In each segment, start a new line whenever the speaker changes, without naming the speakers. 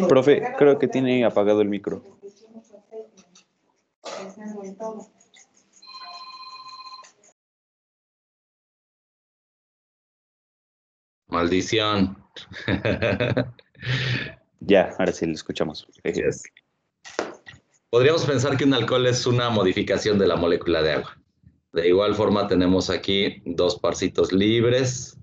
Profe, creo que tiene apagado el micro.
Maldición.
Ya, ahora sí lo escuchamos.
Yes. Podríamos pensar que un alcohol es una modificación de la molécula de agua. De igual forma tenemos aquí dos parcitos libres,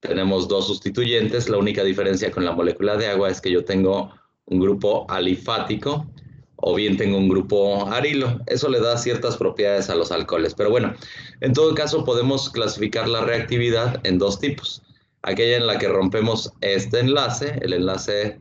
tenemos dos sustituyentes. La única diferencia con la molécula de agua es que yo tengo un grupo alifático o bien tengo un grupo arilo. Eso le da ciertas propiedades a los alcoholes. Pero bueno, en todo caso podemos clasificar la reactividad en dos tipos. Aquella en la que rompemos este enlace, el enlace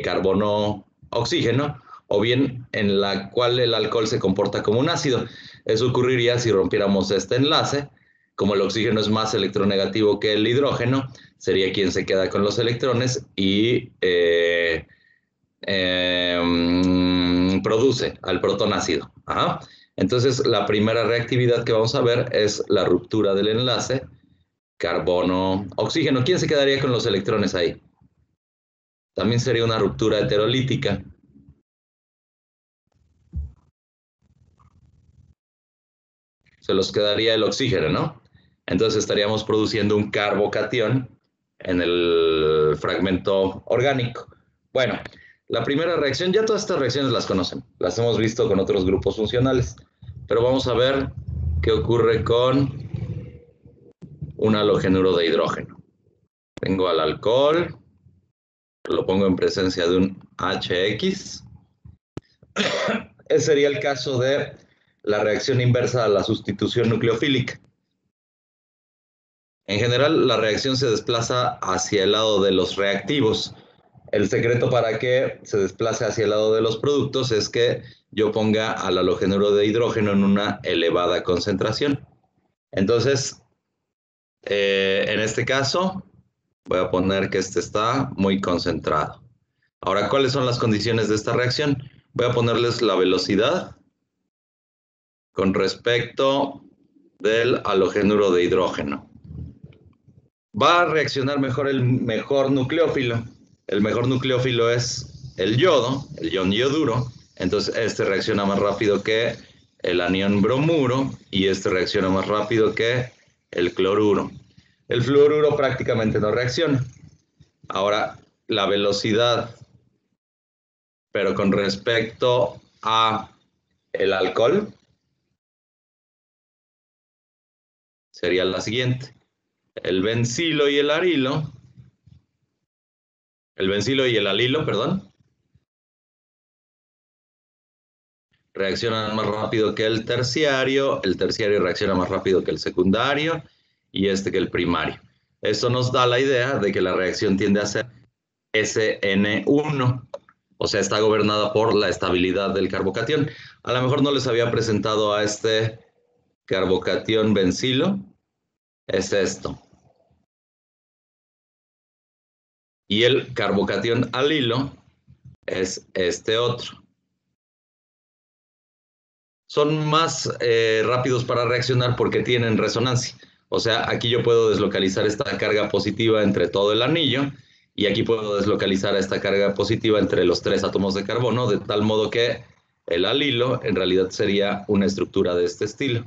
carbono-oxígeno, o bien en la cual el alcohol se comporta como un ácido. Eso ocurriría si rompiéramos este enlace. Como el oxígeno es más electronegativo que el hidrógeno, sería quien se queda con los electrones y produce al protón ácido. Ajá. Entonces, la primera reactividad que vamos a ver es la ruptura del enlace carbono-oxígeno. ¿Quién se quedaría con los electrones ahí? También sería una ruptura heterolítica. Se los quedaría el oxígeno, ¿no? Entonces estaríamos produciendo un carbocatión en el fragmento orgánico. Bueno, la primera reacción, ya todas estas reacciones las conocen, las hemos visto con otros grupos funcionales, pero vamos a ver qué ocurre con un halogenuro de hidrógeno. Tengo al alcohol, lo pongo en presencia de un HX. Ese sería el caso de la reacción inversa a la sustitución nucleofílica. En general, la reacción se desplaza hacia el lado de los reactivos. El secreto para que se desplace hacia el lado de los productos es que yo ponga al halogenuro de hidrógeno en una elevada concentración. Entonces, en este caso, voy a poner que este está muy concentrado. Ahora, ¿cuáles son las condiciones de esta reacción? Voy a ponerles la velocidad con respecto del halogenuro de hidrógeno. Va a reaccionar mejor el mejor nucleófilo. El mejor nucleófilo es el yodo, el ion yoduro. Entonces este reacciona más rápido que el anión bromuro y este reacciona más rápido que el cloruro. El fluoruro prácticamente no reacciona. Ahora, la velocidad, pero con respecto a el alcohol, sería la siguiente. El bencilo y el arilo, el bencilo y el alilo, perdón, reaccionan más rápido que el terciario reacciona más rápido que el secundario y este que el primario. Esto nos da la idea de que la reacción tiende a ser SN1, o sea, está gobernada por la estabilidad del carbocatión. A lo mejor no les había presentado a este carbocatión bencilo, es esto. Y el carbocatión alilo es este otro. Son más rápidos para reaccionar porque tienen resonancia. O sea, aquí yo puedo deslocalizar esta carga positiva entre todo el anillo y aquí puedo deslocalizar esta carga positiva entre los tres átomos de carbono, de tal modo que el alilo en realidad sería una estructura de este estilo.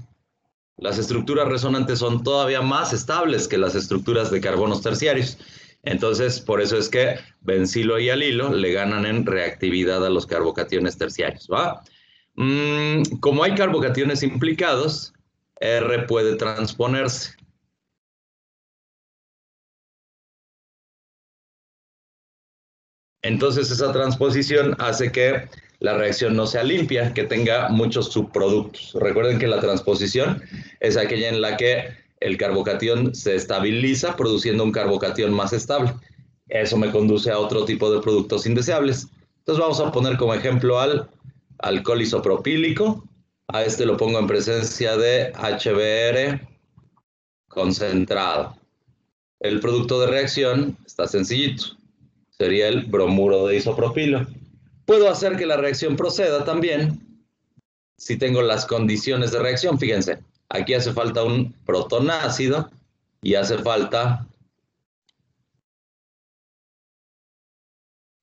Las estructuras resonantes son todavía más estables que las estructuras de carbonos terciarios. Entonces, por eso es que bencilo y alilo le ganan en reactividad a los carbocationes terciarios, ¿va? Como hay carbocationes implicados, R puede transponerse. Entonces esa transposición hace que la reacción no sea limpia, que tenga muchos subproductos. Recuerden que la transposición es aquella en la que el carbocatión se estabiliza produciendo un carbocatión más estable. Eso me conduce a otro tipo de productos indeseables. Entonces vamos a poner como ejemplo al alcohol isopropílico. A este lo pongo en presencia de HBr concentrado. El producto de reacción está sencillito. Sería el bromuro de isopropilo. Puedo hacer que la reacción proceda también si tengo las condiciones de reacción. Fíjense, aquí hace falta un protonácido y hace falta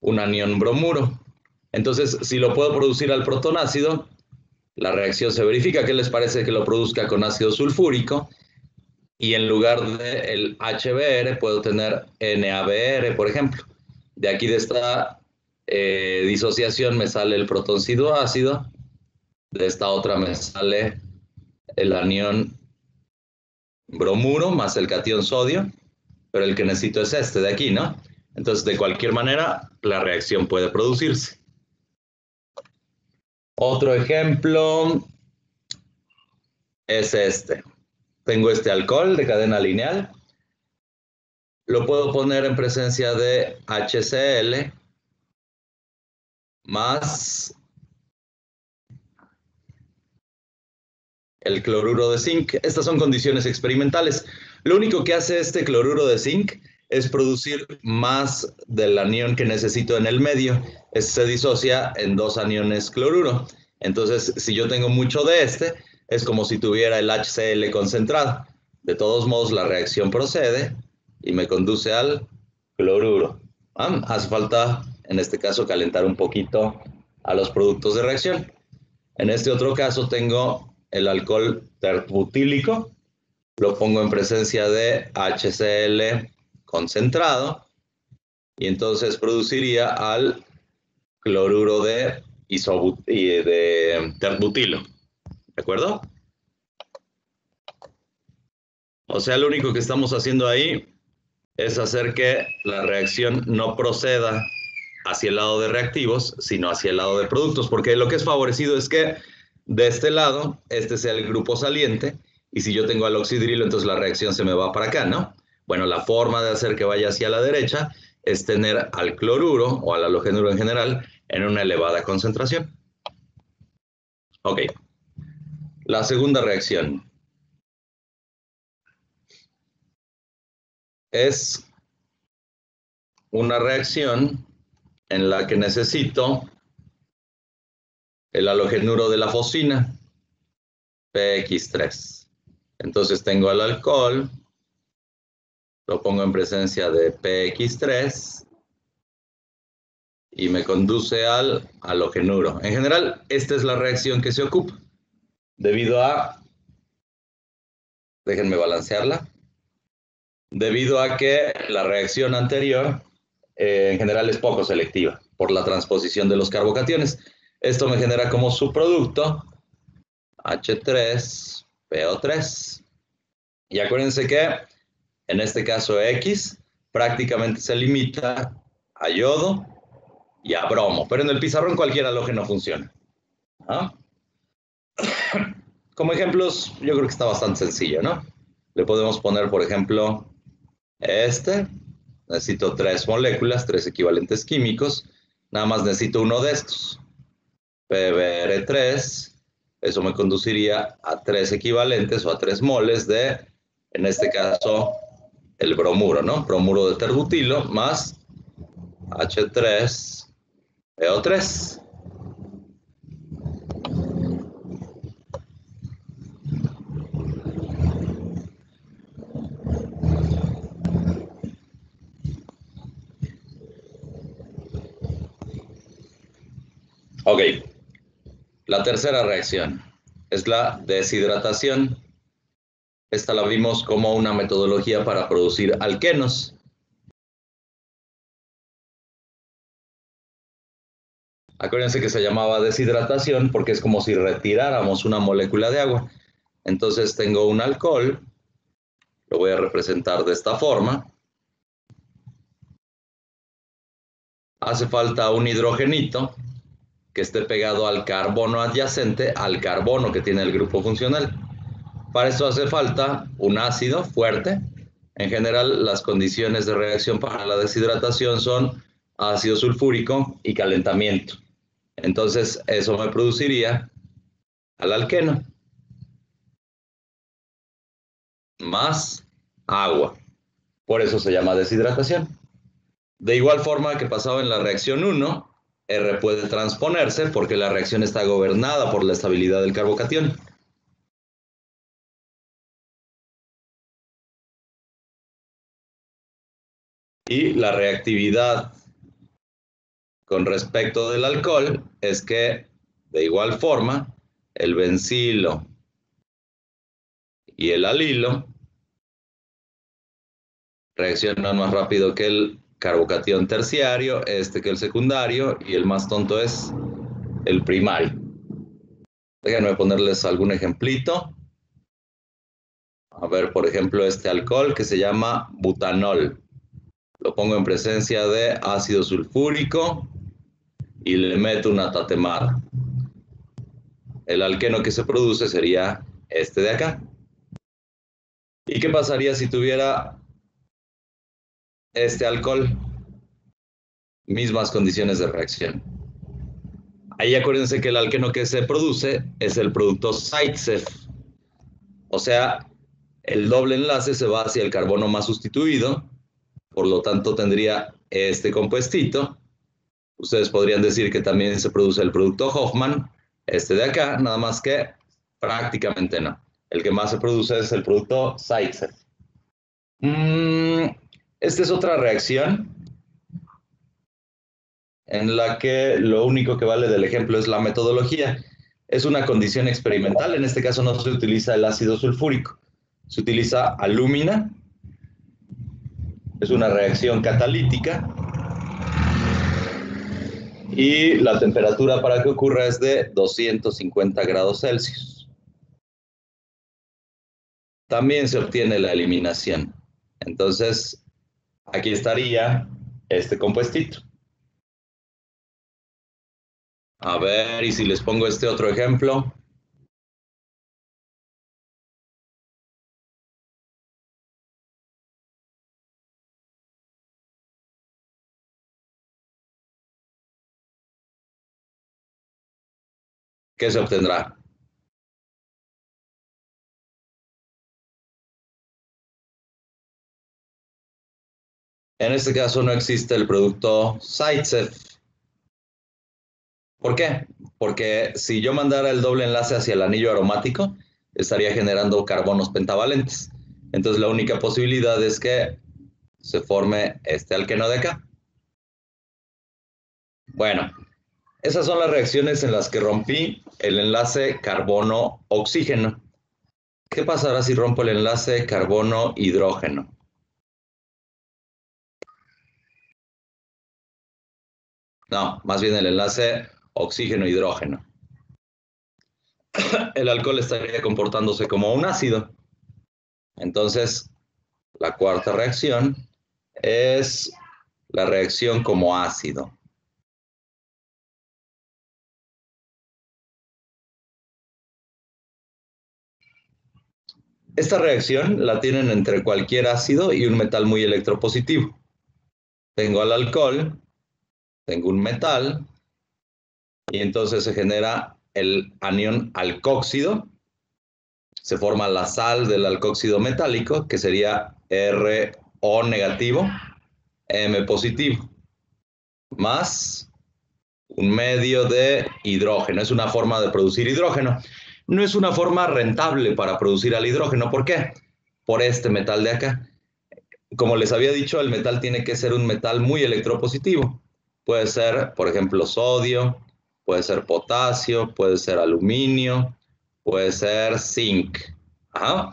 un anión bromuro. Entonces, si lo puedo producir al protonácido, la reacción se verifica. ¿Qué les parece que lo produzca con ácido sulfúrico? Y en lugar del HBr puedo tener NaBr, por ejemplo. De aquí de esta disociación me sale el protoncito ácido, de esta otra me sale el anión bromuro más el catión sodio, pero el que necesito es este de aquí, ¿no? Entonces, de cualquier manera, la reacción puede producirse. Otro ejemplo es este. Tengo este alcohol de cadena lineal. Lo puedo poner en presencia de HCl más el cloruro de zinc. Estas son condiciones experimentales. Lo único que hace este cloruro de zinc es producir más del anión que necesito en el medio. Se disocia en dos aniones cloruro. Entonces, si yo tengo mucho de este, es como si tuviera el HCl concentrado. De todos modos, la reacción procede y me conduce al cloruro. Hace falta, en este caso, calentar un poquito a los productos de reacción. En este otro caso tengo el alcohol terbutílico, lo pongo en presencia de HCl concentrado y entonces produciría al cloruro de terbutilo. ¿De acuerdo? O sea, lo único que estamos haciendo ahí es hacer que la reacción no proceda hacia el lado de reactivos, sino hacia el lado de productos, porque lo que es favorecido es que de este lado, este sea el grupo saliente, y si yo tengo al oxidrilo, entonces la reacción se me va para acá, ¿no? Bueno, la forma de hacer que vaya hacia la derecha es tener al cloruro o al halogenuro en general en una elevada concentración. Ok. La segunda reacción es una reacción en la que necesito el halogenuro de la fosfina, PX3. Entonces tengo el alcohol, lo pongo en presencia de PX3 y me conduce al halogenuro. En general, esta es la reacción que se ocupa, debido a, déjenme balancearla, debido a que la reacción anterior en general es poco selectiva por la transposición de los carbocationes. Esto me genera como subproducto H3PO3. Y acuérdense que en este caso X prácticamente se limita a yodo y a bromo, pero en el pizarrón cualquier halógeno funciona. ¿Ah? Como ejemplos, yo creo que está bastante sencillo, ¿no? Le podemos poner, por ejemplo, este. Necesito 3 moléculas, 3 equivalentes químicos. Nada más necesito uno de estos. PBr3. Eso me conduciría a 3 equivalentes o a 3 moles de, en este caso, el bromuro, ¿no? Bromuro de terbutilo más H3PO3. Ok, la tercera reacción es la deshidratación. Esta la vimos como una metodología para producir alquenos. Acuérdense que se llamaba deshidratación porque es como si retiráramos una molécula de agua. Entonces tengo un alcohol, lo voy a representar de esta forma. Hace falta un hidrogenito que esté pegado al carbono adyacente, al carbono que tiene el grupo funcional. Para eso hace falta un ácido fuerte. En general, las condiciones de reacción para la deshidratación son ácido sulfúrico y calentamiento. Entonces, eso me produciría al alqueno más agua. Por eso se llama deshidratación. De igual forma que pasaba en la reacción 1, R puede transponerse porque la reacción está gobernada por la estabilidad del carbocatión. Y la reactividad con respecto del alcohol es que, de igual forma, el bencilo y el alilo reaccionan más rápido que el carbocatión terciario, que el secundario, y el más tonto es el primario. Déjenme ponerles algún ejemplito. A ver, por ejemplo, este alcohol que se llama butanol. Lo pongo en presencia de ácido sulfúrico y le meto una tatemada. El alqueno que se produce sería este de acá. ¿Y qué pasaría si tuviera este alcohol? Mismas condiciones de reacción. Ahí acuérdense que el alqueno que se produce es el producto Zaitsev. O sea, el doble enlace se va hacia el carbono más sustituido, por lo tanto tendría este compuestito. Ustedes podrían decir que también se produce el producto Hoffman, este de acá, nada más que prácticamente no. El que más se produce es el producto Zaitsev. Esta es otra reacción en la que lo único que vale del ejemplo es la metodología. Es una condición experimental, en este caso no se utiliza el ácido sulfúrico, se utiliza alúmina, es una reacción catalítica y la temperatura para que ocurra es de 250 grados Celsius. También se obtiene la eliminación. Entonces, aquí estaría este compuestito. A ver, y si les pongo este otro ejemplo. ¿Qué se obtendrá? En este caso no existe el producto Zaitsev. ¿Por qué? Porque si yo mandara el doble enlace hacia el anillo aromático, estaría generando carbonos pentavalentes. Entonces la única posibilidad es que se forme este alqueno de acá. Bueno, esas son las reacciones en las que rompí el enlace carbono-oxígeno. ¿Qué pasará si rompo el enlace carbono-hidrógeno? No, más bien el enlace oxígeno-hidrógeno. El alcohol estaría comportándose como un ácido. Entonces, la cuarta reacción es la reacción como ácido. Esta reacción la tienen entre cualquier ácido y un metal muy electropositivo. Tengo al alcohol, tengo un metal, y entonces se genera el anión alcóxido, se forma la sal del alcóxido metálico, que sería RO negativo, M positivo, más un medio de hidrógeno. Es una forma de producir hidrógeno. No es una forma rentable para producir al hidrógeno. ¿Por qué? Por este metal de acá. Como les había dicho, el metal tiene que ser un metal muy electropositivo. Puede ser, por ejemplo, sodio, puede ser potasio, puede ser aluminio, puede ser zinc. Ajá.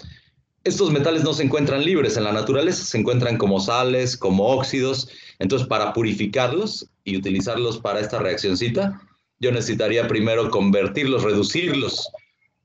Estos metales no se encuentran libres en la naturaleza, se encuentran como sales, como óxidos. Entonces, para purificarlos y utilizarlos para esta reaccioncita, yo necesitaría primero convertirlos, reducirlos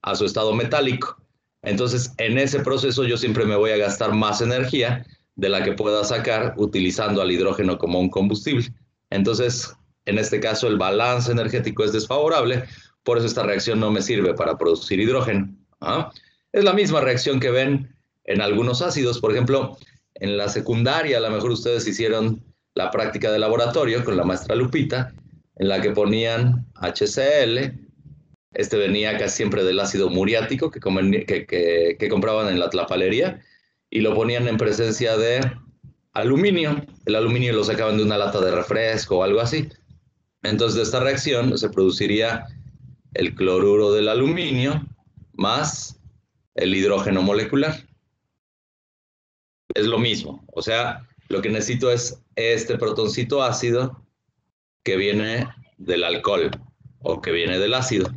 a su estado metálico. Entonces, en ese proceso yo siempre me voy a gastar más energía de la que pueda sacar utilizando al hidrógeno como un combustible. Entonces, en este caso, el balance energético es desfavorable, por eso esta reacción no me sirve para producir hidrógeno. ¿Ah? Es la misma reacción que ven en algunos ácidos. Por ejemplo, en la secundaria, a lo mejor ustedes hicieron la práctica de laboratorio con la maestra Lupita, en la que ponían HCl. Este venía casi siempre del ácido muriático que compraban en la tlapalería y lo ponían en presencia de aluminio. El aluminio lo sacaban de una lata de refresco o algo así. Entonces, de esta reacción se produciría el cloruro del aluminio más el hidrógeno molecular. Es lo mismo, o sea, lo que necesito es este protoncito ácido que viene del alcohol o que viene del ácido.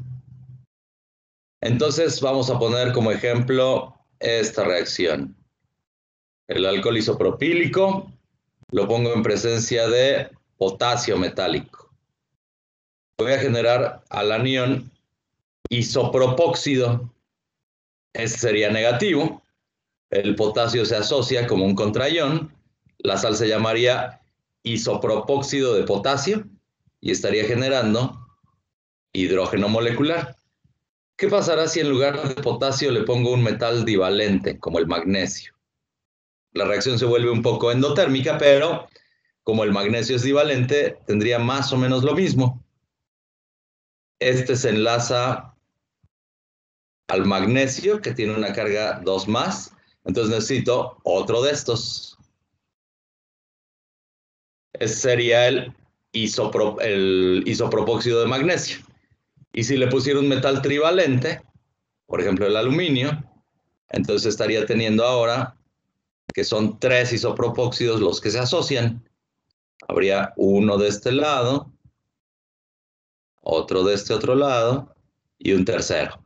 Entonces vamos a poner como ejemplo esta reacción. El alcohol isopropílico lo pongo en presencia de potasio metálico. Voy a generar al anión isopropóxido. Este sería negativo. El potasio se asocia como un contraión. La sal se llamaría isopropóxido de potasio y estaría generando hidrógeno molecular. ¿Qué pasará si en lugar de potasio le pongo un metal divalente, como el magnesio? La reacción se vuelve un poco endotérmica, pero como el magnesio es divalente, tendría más o menos lo mismo. Este se enlaza al magnesio, que tiene una carga 2+, entonces necesito otro de estos. Ese sería el isopropóxido de magnesio. Y si le pusiera un metal trivalente, por ejemplo el aluminio, entonces estaría teniendo ahora que son 3 isopropóxidos los que se asocian. Habría uno de este lado, otro de este otro lado y un tercero.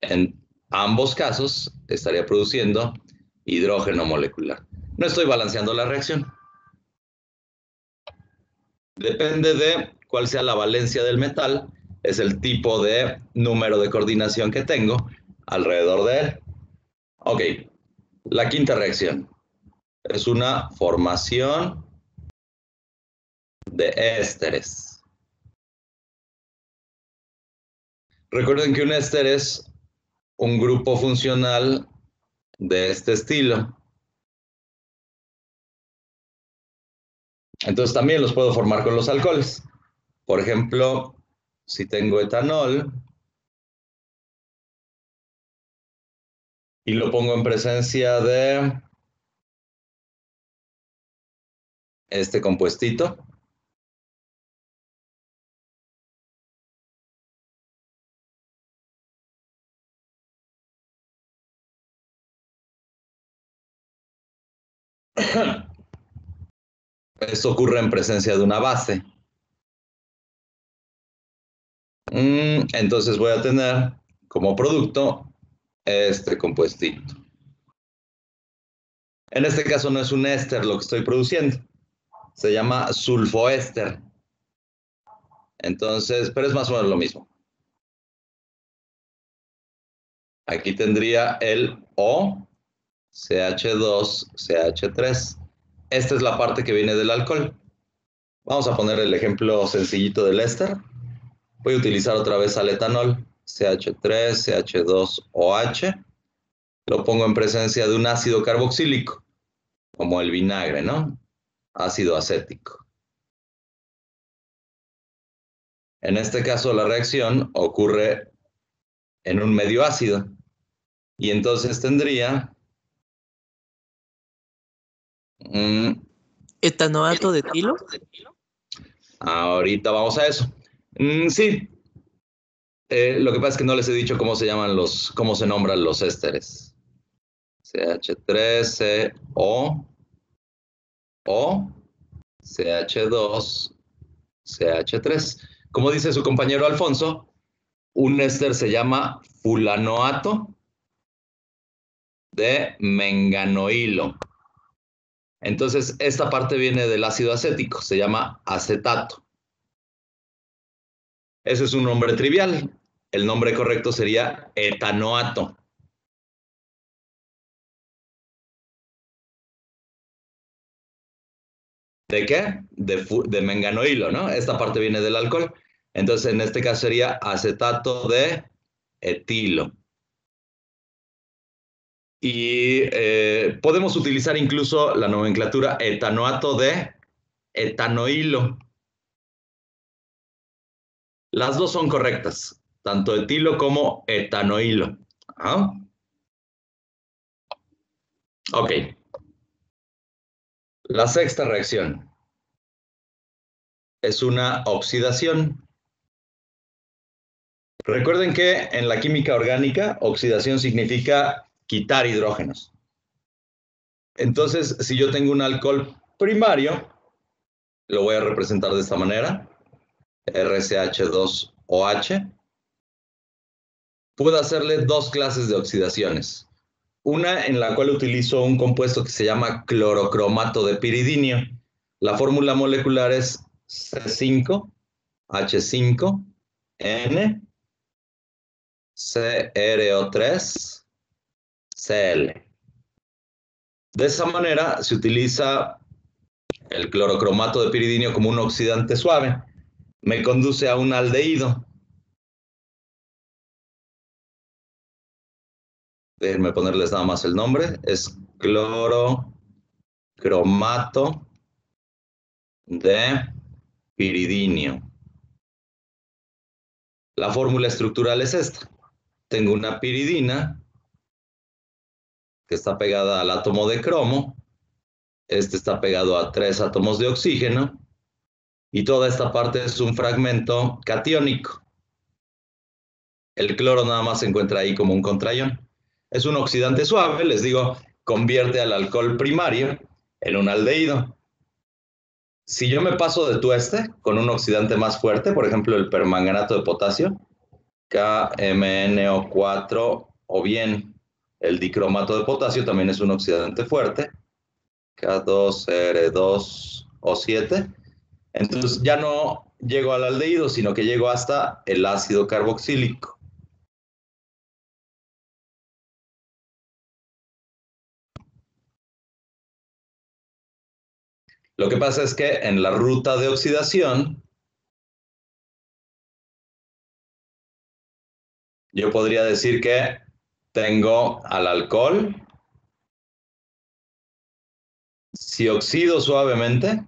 En ambos casos estaría produciendo hidrógeno molecular. No estoy balanceando la reacción. Depende de cuál sea la valencia del metal, es el tipo de número de coordinación que tengo alrededor de él. Ok, la quinta reacción es una formación de ésteres. Recuerden que un éster es un grupo funcional de este estilo. Entonces también los puedo formar con los alcoholes. Por ejemplo, si tengo etanol y lo pongo en presencia de este compuestito, esto ocurre en presencia de una base. Entonces voy a tener como producto este compuestito. En este caso no es un éster lo que estoy produciendo, se llama sulfoéster. Entonces, pero es más o menos lo mismo. Aquí tendría el O, CH2, CH3. Esta es la parte que viene del alcohol. Vamos a poner el ejemplo sencillito del éster. Voy a utilizar otra vez al etanol, CH3, CH2OH. Lo pongo en presencia de un ácido carboxílico, como el vinagre, ¿no? Ácido acético. En este caso, la reacción ocurre en un medio ácido. Y entonces tendría
¿Etanoato de etilo?
Ahorita vamos a eso. Sí. Lo que pasa es que no les he dicho cómo se llaman cómo se nombran los ésteres. CH3CO o CH2, CH3. Como dice su compañero Alfonso, un éster se llama fulanoato de menganoilo. Entonces, esta parte viene del ácido acético, se llama acetato. Ese es un nombre trivial. El nombre correcto sería etanoato. ¿De qué? De menganoilo, ¿no? Esta parte viene del alcohol. Entonces, en este caso sería acetato de etilo. Y podemos utilizar incluso la nomenclatura etanoato de etanoilo. Las dos son correctas, tanto etilo como etanoilo. ¿Ah? Ok. La sexta reacción es una oxidación. Recuerden que en la química orgánica, oxidación significa quitar hidrógenos. Entonces, si yo tengo un alcohol primario, lo voy a representar de esta manera, RCH2OH. Puedo hacerle dos clases de oxidaciones. Una en la cual utilizo un compuesto que se llama clorocromato de piridinio. La fórmula molecular es C5H5N CrO3Cl. De esa manera se utiliza el clorocromato de piridinio como un oxidante suave. Me conduce a un aldehído. Déjenme ponerles nada más el nombre. Es clorocromato de piridinio. La fórmula estructural es esta. Tengo una piridina que está pegada al átomo de cromo. Este está pegado a 3 átomos de oxígeno. Y toda esta parte es un fragmento catiónico. El cloro nada más se encuentra ahí como un contraión. Es un oxidante suave, les digo, convierte al alcohol primario en un aldehído. Si yo me paso de tueste con un oxidante más fuerte, por ejemplo el permanganato de potasio, KMnO4, o bien el dicromato de potasio también es un oxidante fuerte, K2R2O7. Entonces ya no llego al aldehído, sino que llego hasta el ácido carboxílico. Lo que pasa es que en la ruta de oxidación, yo podría decir que tengo al alcohol. Si oxido suavemente,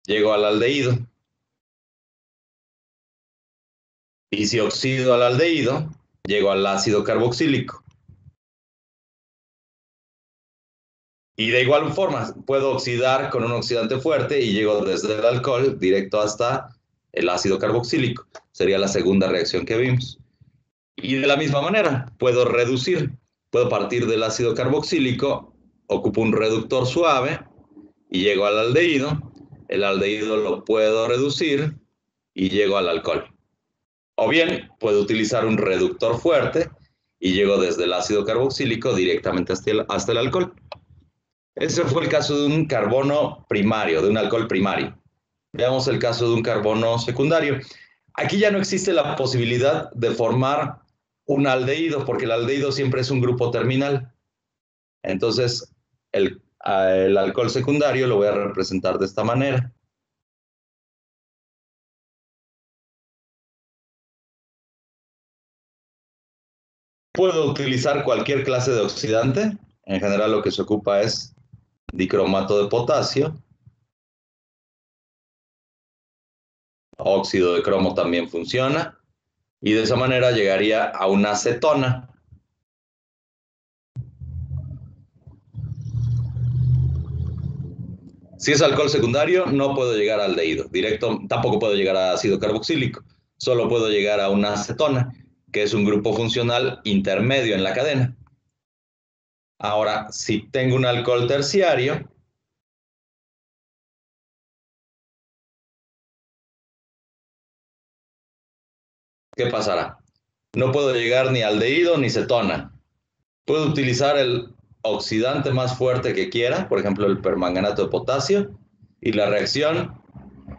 llego al aldehído. Y si oxido al aldehído, llego al ácido carboxílico. Y de igual forma, puedo oxidar con un oxidante fuerte y llego desde el alcohol directo hasta el ácido carboxílico. Sería la segunda reacción que vimos. Y de la misma manera, puedo reducir. Puedo partir del ácido carboxílico, ocupo un reductor suave y llego al aldehído. El aldehído lo puedo reducir y llego al alcohol. O bien, puedo utilizar un reductor fuerte y llego desde el ácido carboxílico directamente hasta el alcohol. Ese fue el caso de un carbono primario, de un alcohol primario. Veamos el caso de un carbono secundario. Aquí ya no existe la posibilidad de formar un aldehído, porque el aldehído siempre es un grupo terminal. Entonces, el alcohol secundario lo voy a representar de esta manera. Puedo utilizar cualquier clase de oxidante. En general lo que se ocupa es dicromato de potasio. Óxido de cromo también funciona. Y de esa manera llegaría a una acetona. Si es alcohol secundario, no puedo llegar al aldehído. Directo, tampoco puedo llegar a ácido carboxílico. Solo puedo llegar a una acetona, que es un grupo funcional intermedio en la cadena. Ahora, si tengo un alcohol terciario, ¿qué pasará? No puedo llegar ni al aldehído ni cetona. Puedo utilizar el oxidante más fuerte que quiera, por ejemplo el permanganato de potasio, y la reacción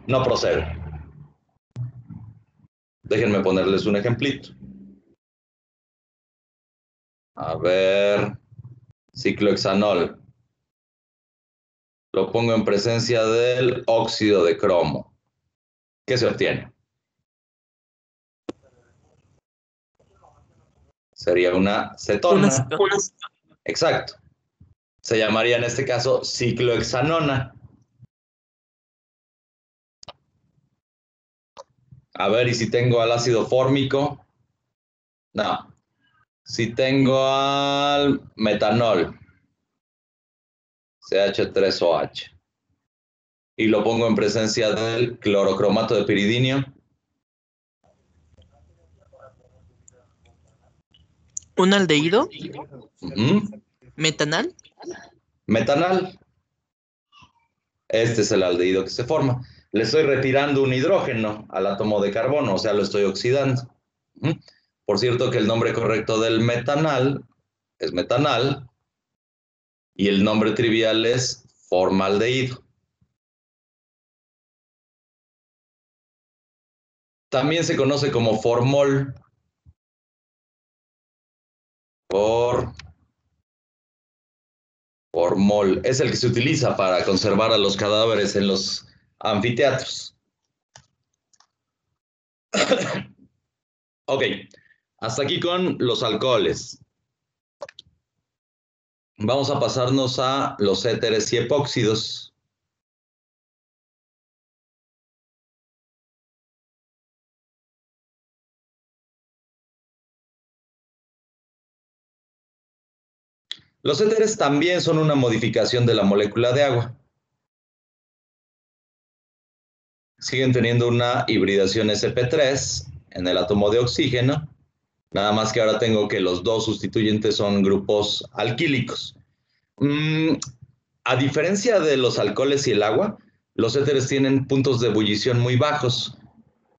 no procede. Déjenme ponerles un ejemplito. A ver, ciclohexanol. Lo pongo en presencia del óxido de cromo. ¿Qué se obtiene? Sería una cetona. Exacto. Se llamaría en este caso ciclohexanona. A ver, ¿y si tengo al ácido fórmico? No. Si tengo al metanol, CH3OH, y lo pongo en presencia del clorocromato de piridinio.
¿Un aldehído?
Uh-huh.
¿Metanal?
Metanal. Este es el aldehído que se forma. Le estoy retirando un hidrógeno al átomo de carbono, o sea, lo estoy oxidando. Por cierto que el nombre correcto del metanal es metanal y el nombre trivial es formaldehído. También se conoce como formol. Formol es el que se utiliza para conservar a los cadáveres en los anfiteatros. Ok, hasta aquí con los alcoholes. Vamos a pasarnos a los éteres y epóxidos. Los éteres también son una modificación de la molécula de agua. Siguen teniendo una hibridación sp3 en el átomo de oxígeno, nada más que ahora tengo que los dos sustituyentes son grupos alquílicos. A diferencia de los alcoholes y el agua, los éteres tienen puntos de ebullición muy bajos.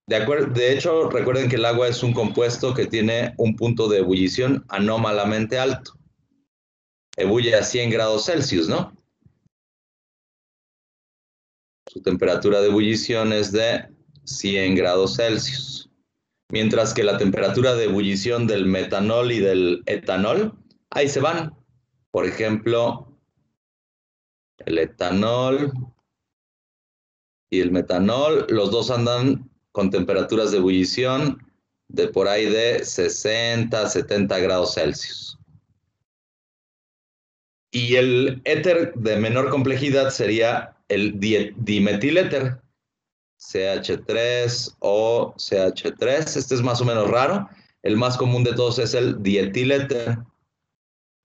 De hecho, recuerden que el agua es un compuesto que tiene un punto de ebullición anómalamente alto. Ebulle a 100 grados Celsius, ¿no? Su temperatura de ebullición es de 100 grados Celsius. Mientras que la temperatura de ebullición del metanol y del etanol, ahí se van. Por ejemplo, el etanol y el metanol, los dos andan con temperaturas de ebullición de por ahí de 60, 70 grados Celsius. Y el éter de menor complejidad sería el dimetiléter, CH3 o CH3. Este es más o menos raro. El más común de todos es el dietiléter.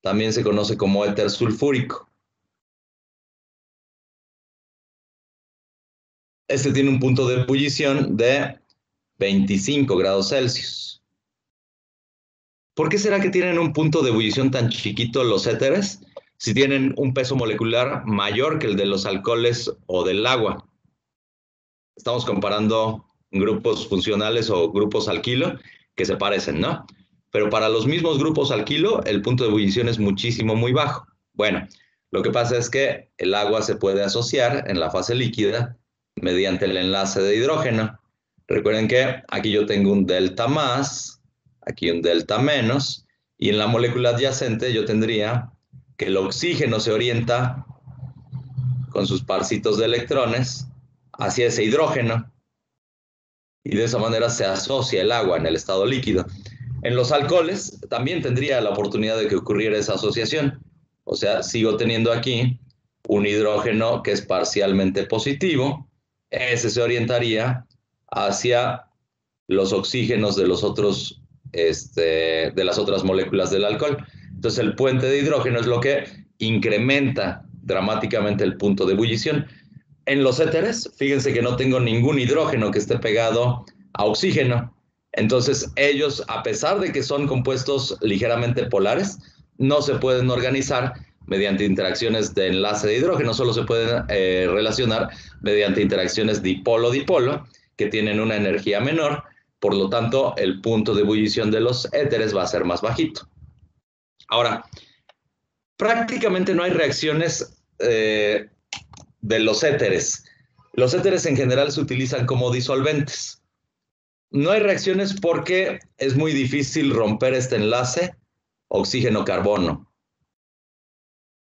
También se conoce como éter sulfúrico. Este tiene un punto de ebullición de 25 grados Celsius. ¿Por qué será que tienen un punto de ebullición tan chiquito los éteres si tienen un peso molecular mayor que el de los alcoholes o del agua? Estamos comparando grupos funcionales o grupos alquilo que se parecen, ¿no? Pero para los mismos grupos alquilo, el punto de ebullición es muchísimo, muy bajo. Bueno, lo que pasa es que el agua se puede asociar en la fase líquida mediante el enlace de hidrógeno. Recuerden que aquí yo tengo un delta más, aquí un delta menos, y en la molécula adyacente yo tendría que el oxígeno se orienta con sus parcitos de electrones hacia ese hidrógeno, y de esa manera se asocia el agua en el estado líquido. En los alcoholes también tendría la oportunidad de que ocurriera esa asociación. O sea, sigo teniendo aquí un hidrógeno que es parcialmente positivo. Ese se orientaría hacia los oxígenos de los otros, de las otras moléculas del alcohol. Entonces el puente de hidrógeno es lo que incrementa dramáticamente el punto de ebullición. En los éteres, fíjense que no tengo ningún hidrógeno que esté pegado a oxígeno. Entonces ellos, a pesar de que son compuestos ligeramente polares, no se pueden organizar mediante interacciones de enlace de hidrógeno, solo se pueden relacionar mediante interacciones dipolo-dipolo, que tienen una energía menor, por lo tanto el punto de ebullición de los éteres va a ser más bajito. Ahora, prácticamente no hay reacciones de los éteres. Los éteres en general se utilizan como disolventes. No hay reacciones porque es muy difícil romper este enlace oxígeno-carbono.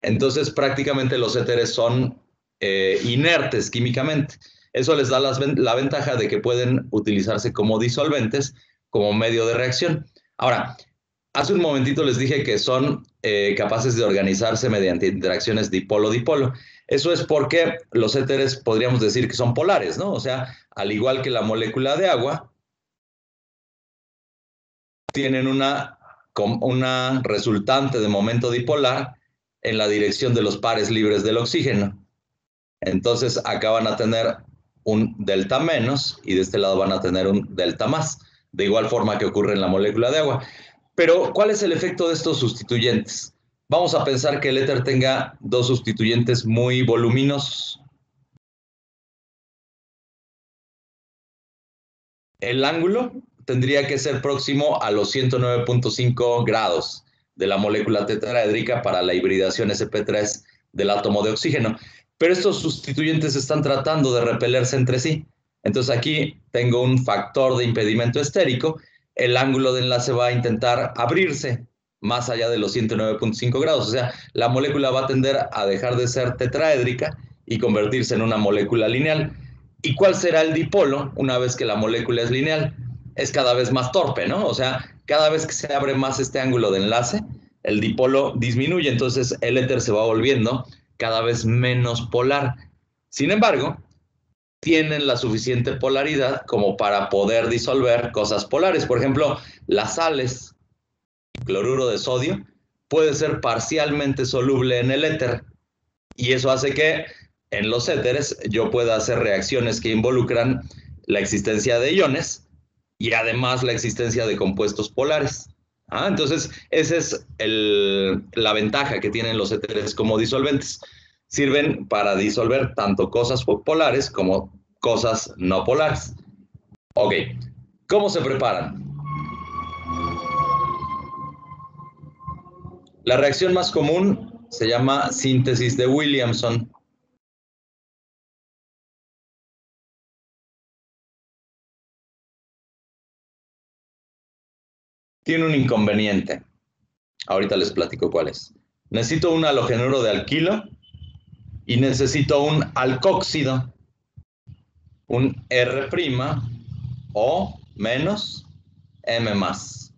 Entonces prácticamente los éteres son inertes químicamente. Eso les da la ventaja de que pueden utilizarse como disolventes, como medio de reacción. Ahora, hace un momentito les dije que son capaces de organizarse mediante interacciones dipolo-dipolo. Eso es porque los éteres podríamos decir que son polares, ¿no? O sea, al igual que la molécula de agua, tienen una resultante de momento dipolar en la dirección de los pares libres del oxígeno. Entonces acá van a tener un delta menos y de este lado van a tener un delta más, de igual forma que ocurre en la molécula de agua. Pero, ¿cuál es el efecto de estos sustituyentes? Vamos a pensar que el éter tenga dos sustituyentes muy voluminosos. El ángulo tendría que ser próximo a los 109.5 grados de la molécula tetraédrica para la hibridación sp3 del átomo de oxígeno. Pero estos sustituyentes están tratando de repelerse entre sí. Entonces aquí tengo un factor de impedimento estérico. El ángulo de enlace va a intentar abrirse más allá de los 109.5 grados. O sea, la molécula va a tender a dejar de ser tetraédrica y convertirse en una molécula lineal. ¿Y cuál será el dipolo una vez que la molécula es lineal? Es cada vez más torpe, ¿no? O sea, cada vez que se abre más este ángulo de enlace, el dipolo disminuye, entonces el éter se va volviendo cada vez menos polar. Sin embargo, tienen la suficiente polaridad como para poder disolver cosas polares. Por ejemplo, las sales, cloruro de sodio, puede ser parcialmente soluble en el éter. Y eso hace que en los éteres yo pueda hacer reacciones que involucran la existencia de iones y además la existencia de compuestos polares. Entonces, esa es la ventaja que tienen los éteres como disolventes. Sirven para disolver tanto cosas polares como cosas no polares. Ok, ¿cómo se preparan? La reacción más común se llama síntesis de Williamson. Tiene un inconveniente. Ahorita les platico cuál es. Necesito un halogenuro de alquilo y necesito un alcóxido, un R' O menos M más.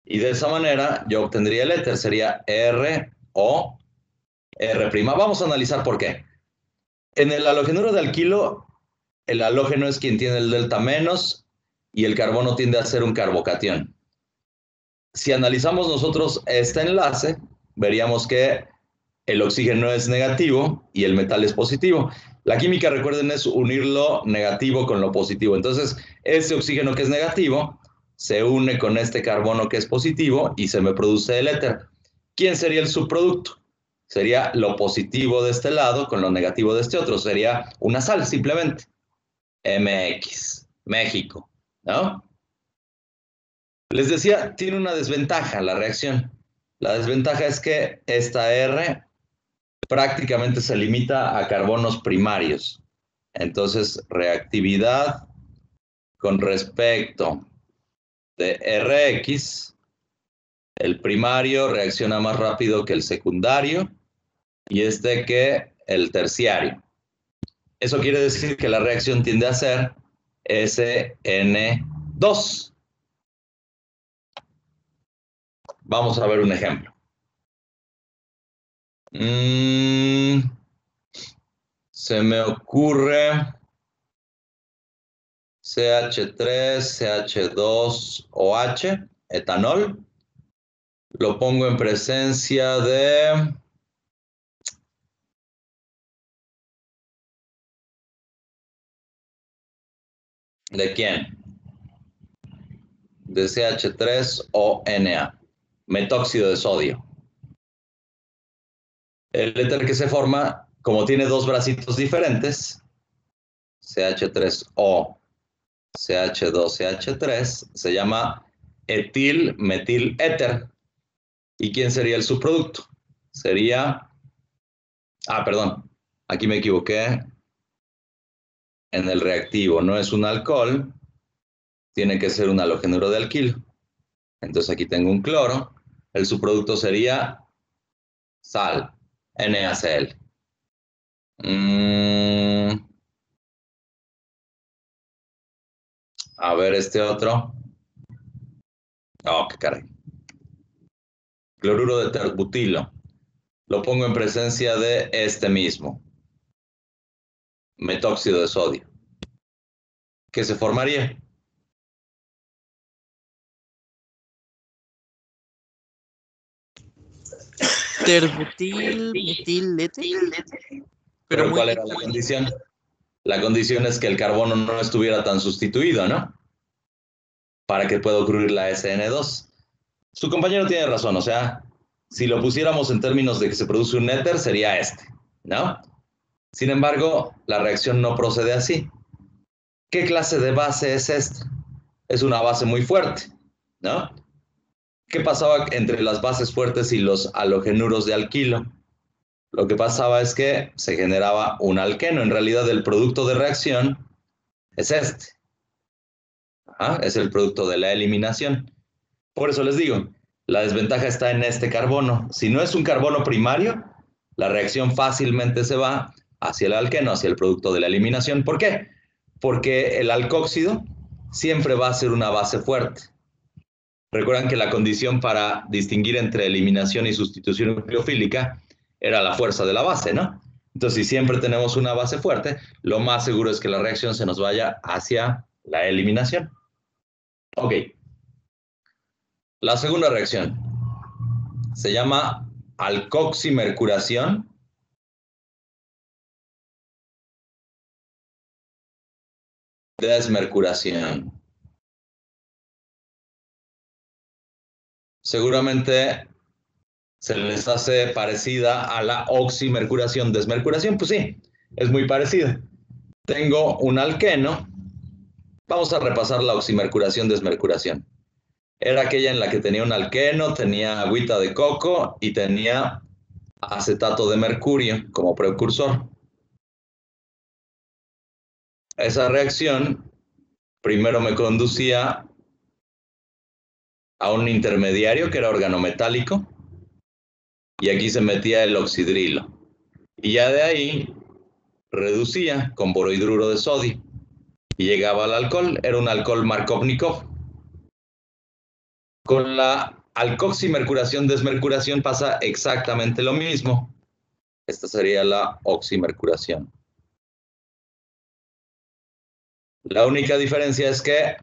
Y de esa manera yo obtendría el éter, sería R O R'. Vamos a analizar por qué. En el halogenuro de alquilo, el halógeno es quien tiene el delta menos y el carbono tiende a ser un carbocatión. Si analizamos nosotros este enlace, veríamos que el oxígeno es negativo y el metal es positivo. La química, recuerden, es unir lo negativo con lo positivo. Entonces, este oxígeno que es negativo se une con este carbono que es positivo y se me produce el éter. ¿Quién sería el subproducto? Sería lo positivo de este lado con lo negativo de este otro. Sería una sal, simplemente. MX, México, ¿no? Les decía, tiene una desventaja la reacción. La desventaja es que esta R prácticamente se limita a carbonos primarios. Entonces, reactividad con respecto de Rx, el primario reacciona más rápido que el secundario y este que el terciario. Eso quiere decir que la reacción tiende a ser SN2. Vamos a ver un ejemplo. Se me ocurre CH3, CH2OH, etanol. Lo pongo en presencia de ¿de quién? De CH3ONA, metóxido de sodio. El éter que se forma, como tiene dos bracitos diferentes, CH3O, CH2, CH3, se llama etil-metil-éter. ¿Y quién sería el subproducto? Sería, perdón, aquí me equivoqué en el reactivo, no es un alcohol, tiene que ser un halogenuro de alquilo. Entonces aquí tengo un cloro, el subproducto sería sal, NaCl. A ver este otro. Oh, qué caray. Cloruro de terbutilo. Lo pongo en presencia de este mismo. Metóxido de sodio. ¿Qué se formaría?
Terbutil, metil, éter.
Pero ¿cuál era la condición? La condición es que el carbono no estuviera tan sustituido, ¿no? Para que pueda ocurrir la SN2. Su compañero tiene razón, o sea, si lo pusiéramos en términos de que se produce un éter, sería este, ¿no? Sin embargo, la reacción no procede así. ¿Qué clase de base es esta? Es una base muy fuerte, ¿no? ¿Qué pasaba entre las bases fuertes y los halogenuros de alquilo? Lo que pasaba es que se generaba un alqueno. En realidad, el producto de reacción es este. Es el producto de la eliminación. Por eso les digo, la desventaja está en este carbono. Si no es un carbono primario, la reacción fácilmente se va hacia el alqueno, hacia el producto de la eliminación. ¿Por qué? Porque el alcóxido siempre va a ser una base fuerte. Recuerdan que la condición para distinguir entre eliminación y sustitución nucleofílica era la fuerza de la base, ¿no? Entonces, si siempre tenemos una base fuerte, lo más seguro es que la reacción se nos vaya hacia la eliminación. Ok. La segunda reacción se llama alcoximercuración desmercuración. Seguramente se les hace parecida a la oximercuración desmercuración. Pues sí, es muy parecida. Tengo un alqueno. Vamos a repasar la oximercuración desmercuración. Era aquella en la que tenía un alqueno, tenía agüita de coco y tenía acetato de mercurio como precursor. Esa reacción primero me conducía a un intermediario que era organometálico y aquí se metía el oxidrilo. Y ya de ahí reducía con borohidruro de sodio y llegaba al alcohol, era un alcohol Markovnikov. Con la alcoximercuración desmercuración pasa exactamente lo mismo. Esta sería la oximercuración. La única diferencia es que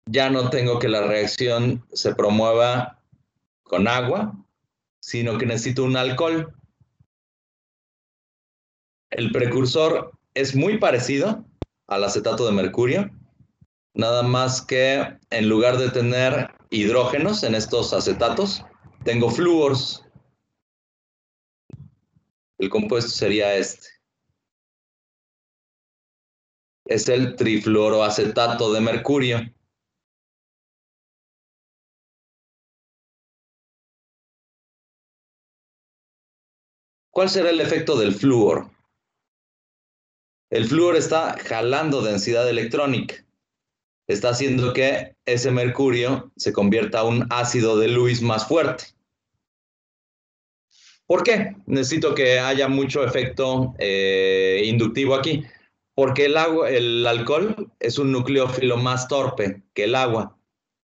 ya no tengo que la reacción se promueva con agua, sino que necesito un alcohol. El precursor es muy parecido al acetato de mercurio, nada más que en lugar de tener hidrógenos en estos acetatos, tengo flúors. El compuesto sería este. Es el trifluoroacetato de mercurio. ¿Cuál será el efecto del flúor? El flúor está jalando densidad electrónica. Está haciendo que ese mercurio se convierta a un ácido de Lewis más fuerte. ¿Por qué? Necesito que haya mucho efecto inductivo aquí. Porque el alcohol es un nucleófilo más torpe que el agua.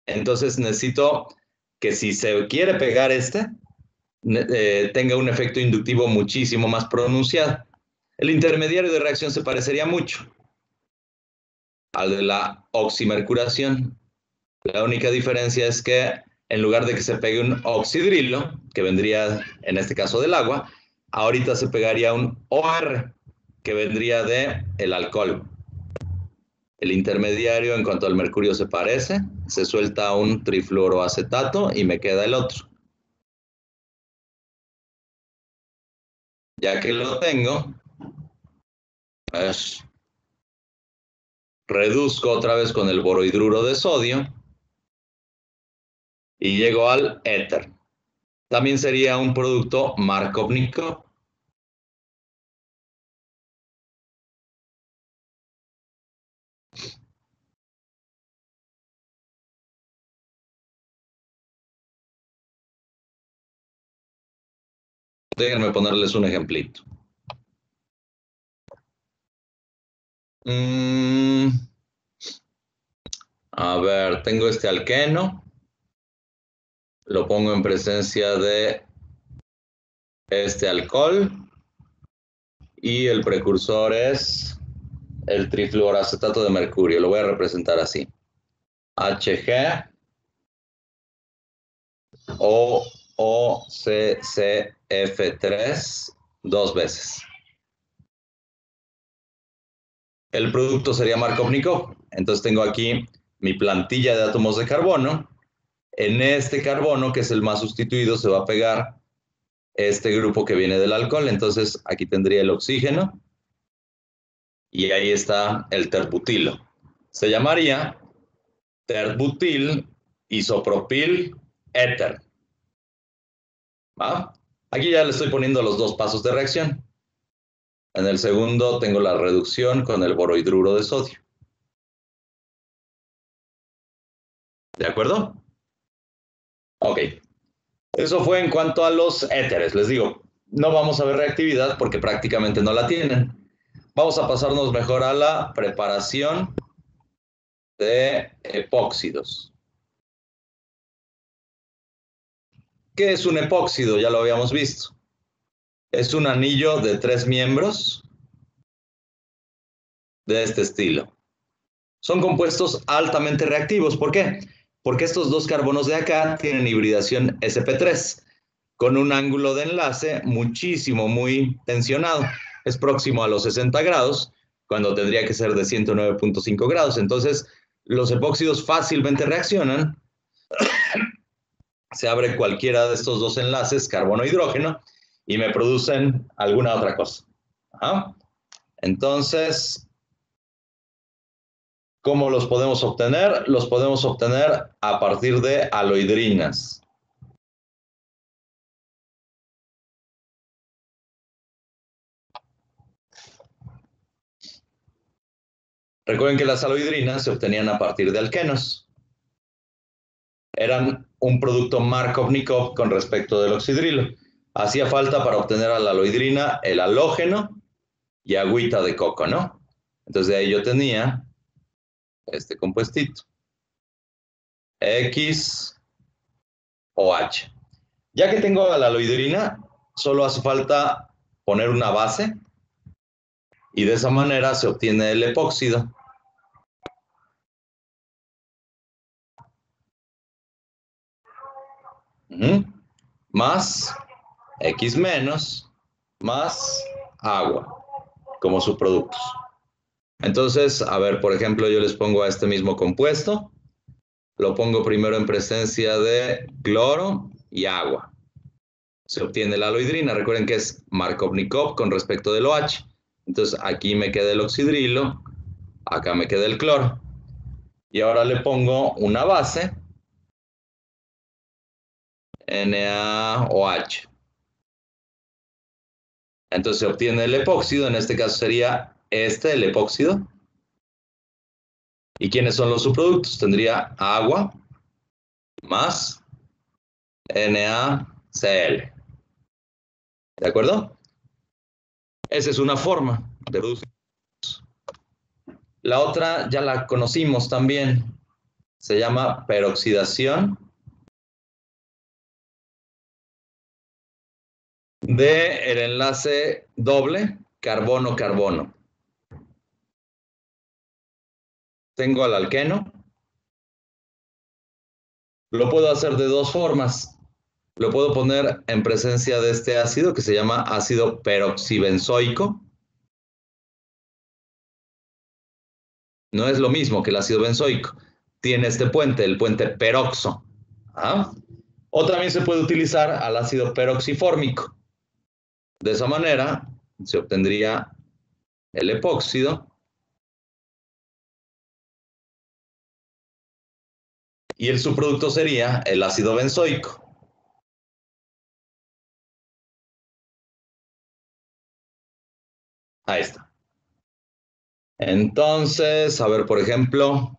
Entonces necesito que si se quiere pegar tenga un efecto inductivo muchísimo más pronunciado. El intermediario de reacción se parecería mucho al de la oximercuración. La única diferencia es que en lugar de que se pegue un oxidrilo, que vendría en este caso del agua, ahorita se pegaría un OR, que vendría de el alcohol. El intermediario, en cuanto al mercurio se parece, se suelta un trifluoroacetato y me queda el otro. Ya que lo tengo, reduzco otra vez con el borohidruro de sodio y llego al éter. También sería un producto Markovnikov. Déjenme ponerles un ejemplito. A ver, tengo este alqueno. Lo pongo en presencia de este alcohol. Y el precursor es el trifluoroacetato de mercurio. Lo voy a representar así. Hg o OCCF3 dos veces. El producto sería Markovnikov. Entonces tengo aquí mi plantilla de átomos de carbono. En este carbono, que es el más sustituido, se va a pegar este grupo que viene del alcohol. Entonces aquí tendría el oxígeno y ahí está el terbutilo. Se llamaría terbutil isopropil éter. ¿Va? Aquí ya le estoy poniendo los dos pasos de reacción. En el segundo tengo la reducción con el borohidruro de sodio. ¿De acuerdo? Ok. Eso fue en cuanto a los éteres. Les digo, no vamos a ver reactividad porque prácticamente no la tienen. Vamos a pasarnos mejor a la preparación de epóxidos. ¿Qué es un epóxido? Ya lo habíamos visto. Es un anillo de 3 miembros de este estilo. Son compuestos altamente reactivos. ¿Por qué? Porque estos dos carbonos de acá tienen hibridación sp3 con un ángulo de enlace muy tensionado. Es próximo a los 60 grados, cuando tendría que ser de 109.5 grados. Entonces, los epóxidos fácilmente reaccionan. Se abre cualquiera de estos dos enlaces, carbono-hidrógeno, y me producen alguna otra cosa. Ajá. Entonces, ¿cómo los podemos obtener? Los podemos obtener a partir de alohidrinas. Recuerden que las alohidrinas se obtenían a partir de alquenos. Eran un producto Markovnikov con respecto del oxidrilo. Hacía falta para obtener a la alohidrina el halógeno y agüita de coco, ¿no? Entonces de ahí yo tenía este compuestito. X o H. Ya que tengo la alohidrina, solo hace falta poner una base y de esa manera se obtiene el epóxido. Más X menos más agua como subproductos. Entonces, a ver, por ejemplo, yo les pongo a este mismo compuesto, lo pongo primero en presencia de cloro y agua. Se obtiene la alohidrina, recuerden que es Markovnikov con respecto del OH. Entonces, aquí me queda el oxidrilo, acá me queda el cloro. Y ahora le pongo una base, NaOH. Entonces se obtiene el epóxido, en este caso sería el epóxido. ¿Y quiénes son los subproductos? Tendría agua más NaCl. ¿De acuerdo? Esa es una forma de reducir. La otra ya la conocimos también. Se llama peroxidación del enlace doble carbono-carbono. Tengo al alqueno. Lo puedo hacer de dos formas. Lo puedo poner en presencia de este ácido que se llama ácido peroxibenzoico. No es lo mismo que el ácido benzoico. Tiene este puente, el puente peroxo. ¿Ah? O también se puede utilizar al ácido peroxifórmico. De esa manera se obtendría el epóxido y el subproducto sería el ácido benzoico. Ahí está. Entonces, a ver, por ejemplo,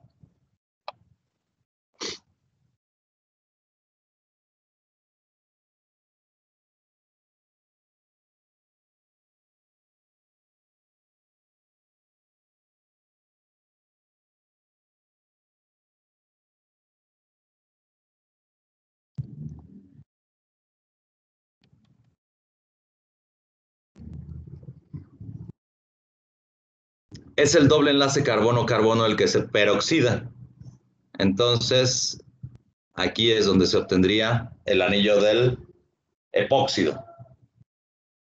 es el doble enlace carbono-carbono el que se peroxida. Entonces, aquí es donde se obtendría el anillo del epóxido.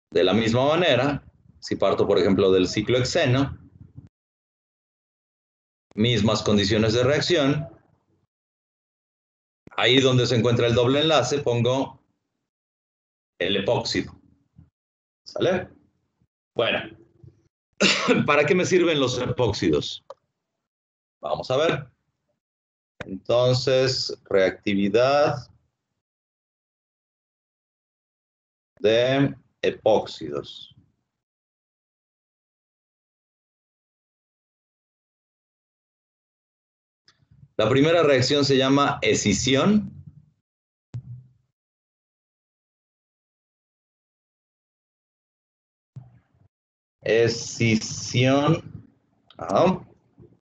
De la misma manera, si parto, por ejemplo, del ciclohexeno, mismas condiciones de reacción, ahí donde se encuentra el doble enlace pongo el epóxido. ¿Sale? Bueno, ¿para qué me sirven los epóxidos? Vamos a ver. Entonces, reactividad de epóxidos. La primera reacción se llama escisión. Escisión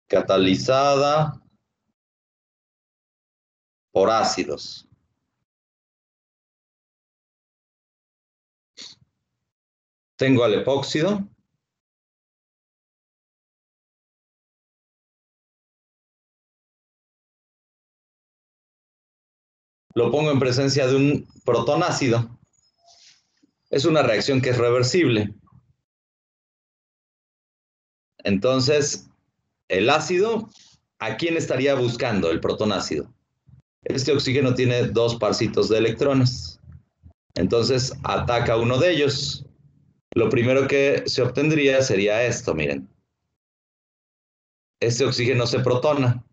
catalizada por ácidos. Tengo al epóxido. Lo pongo en presencia de un protonácido. Es una reacción que es reversible. Entonces, el ácido, ¿a quién estaría buscando el protonácido? Este oxígeno tiene dos parcitos de electrones. Entonces, ataca uno de ellos. Lo primero que se obtendría sería esto, miren. Este oxígeno se protona.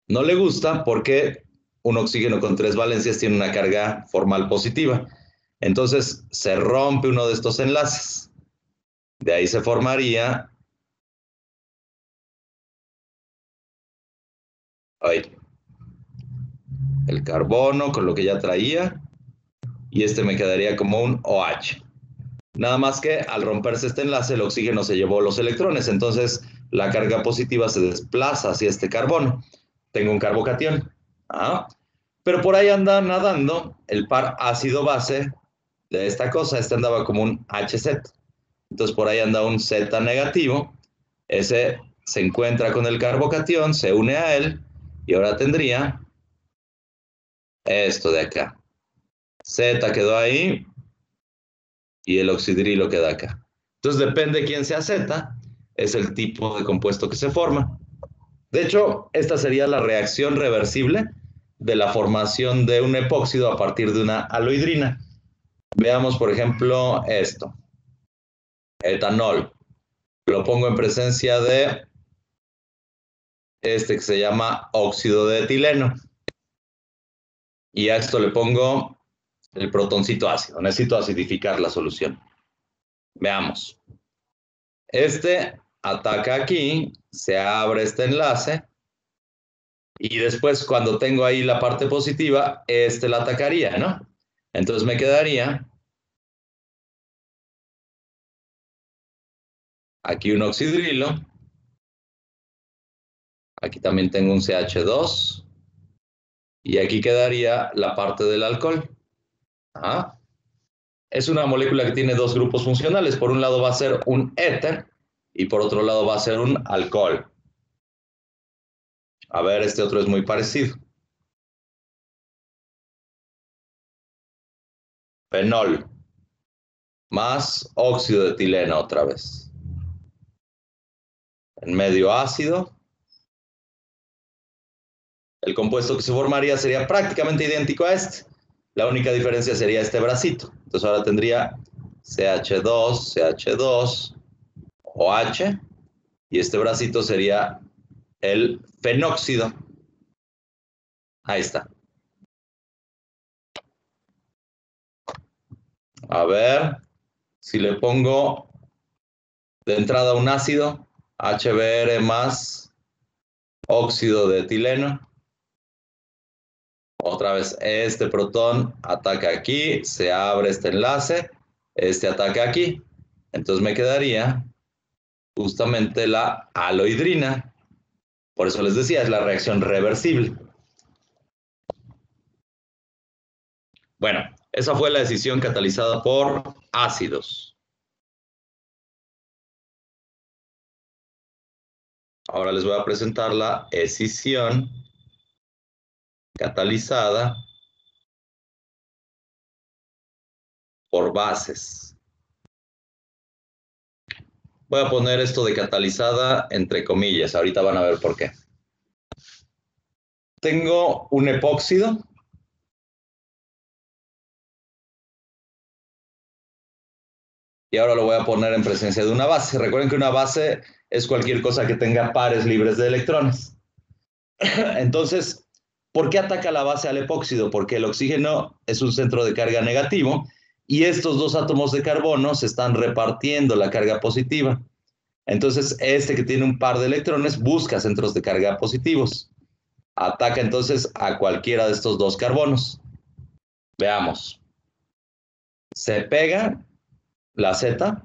No le gusta porque un oxígeno con 3 valencias tiene una carga formal positiva. Entonces, se rompe uno de estos enlaces. De ahí se formaría el carbono con lo que ya traía y este me quedaría como un OH. Nada más que al romperse este enlace el oxígeno se llevó los electrones, entonces la carga positiva se desplaza hacia este carbono. Tengo un carbocatión. Pero por ahí anda nadando el par ácido-base de esta cosa. Este andaba como un HZ. Entonces por ahí anda un Z negativo. Ese se encuentra con el carbocatión, se une a él y ahora tendría esto de acá. Z quedó ahí y el oxidrilo queda acá. Entonces depende quién sea Z, es el tipo de compuesto que se forma. De hecho, esta sería la reacción reversible de la formación de un epóxido a partir de una aloidrina. Veamos, por ejemplo, esto. Etanol. Lo pongo en presencia de este que se llama óxido de etileno. Y a esto le pongo el protoncito ácido. Necesito acidificar la solución. Veamos. Este ataca aquí, se abre este enlace y después cuando tengo ahí la parte positiva, este la atacaría, ¿no? Entonces me quedaría aquí un oxidrilo, aquí también tengo un CH2 y aquí quedaría la parte del alcohol. Es una molécula que tiene dos grupos funcionales. Por un lado va a ser un éter y por otro lado va a ser un alcohol. A ver, este otro es muy parecido. Fenol más óxido de etileno otra vez. En medio ácido. El compuesto que se formaría sería prácticamente idéntico a este. La única diferencia sería este bracito. Entonces ahora tendría CH2, CH2, OH, y este bracito sería el fenóxido. Ahí está. A ver, si le pongo de entrada un ácido, HBr más óxido de etileno. Otra vez, este protón ataca aquí, se abre este enlace, este ataca aquí. Entonces me quedaría justamente la aloidrina. Por eso les decía, es la reacción reversible. Bueno, esa fue la decisión catalizada por ácidos. Ahora les voy a presentar la escisión catalizada por bases. Voy a poner esto de catalizada entre comillas, ahorita van a ver por qué. Tengo un epóxido. Y ahora lo voy a poner en presencia de una base. Recuerden que una base es cualquier cosa que tenga pares libres de electrones. Entonces, ¿por qué ataca la base al epóxido? Porque el oxígeno es un centro de carga negativo y estos dos átomos de carbono se están repartiendo la carga positiva. Entonces, este que tiene un par de electrones busca centros de carga positivos. Ataca entonces a cualquiera de estos dos carbonos. Veamos. Se pega la Z.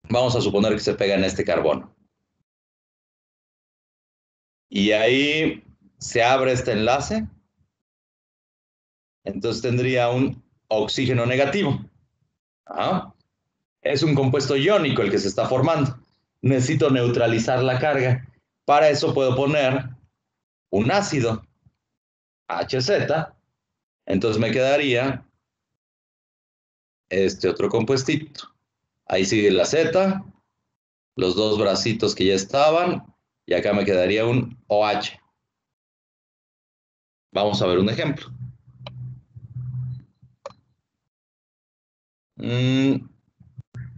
Vamos a suponer que se pega en este carbono. Y ahí se abre este enlace. Entonces tendría un oxígeno negativo. ¿Ah? Es un compuesto iónico el que se está formando. Necesito neutralizar la carga. Para eso puedo poner un ácido, HZ. Entonces me quedaría este otro compuestito. Ahí sigue la Z, los dos bracitos que ya estaban, y acá me quedaría un OH. Vamos a ver un ejemplo.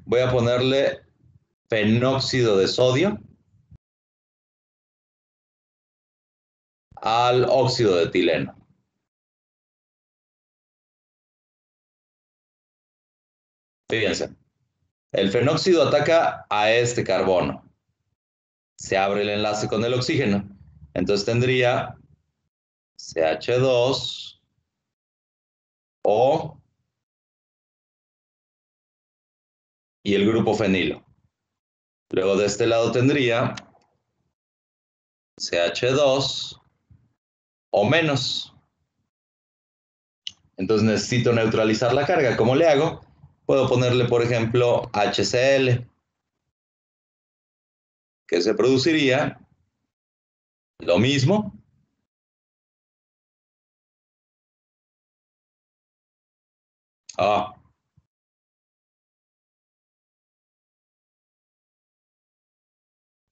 Voy a ponerle fenóxido de sodio al óxido de etileno. Fíjense, el fenóxido ataca a este carbono. Se abre el enlace con el oxígeno. Entonces tendría CH2O y el grupo fenilo. Luego de este lado tendría CH2 o menos. Entonces necesito neutralizar la carga. ¿Cómo le hago? Puedo ponerle, por ejemplo, HCl, que se produciría lo mismo.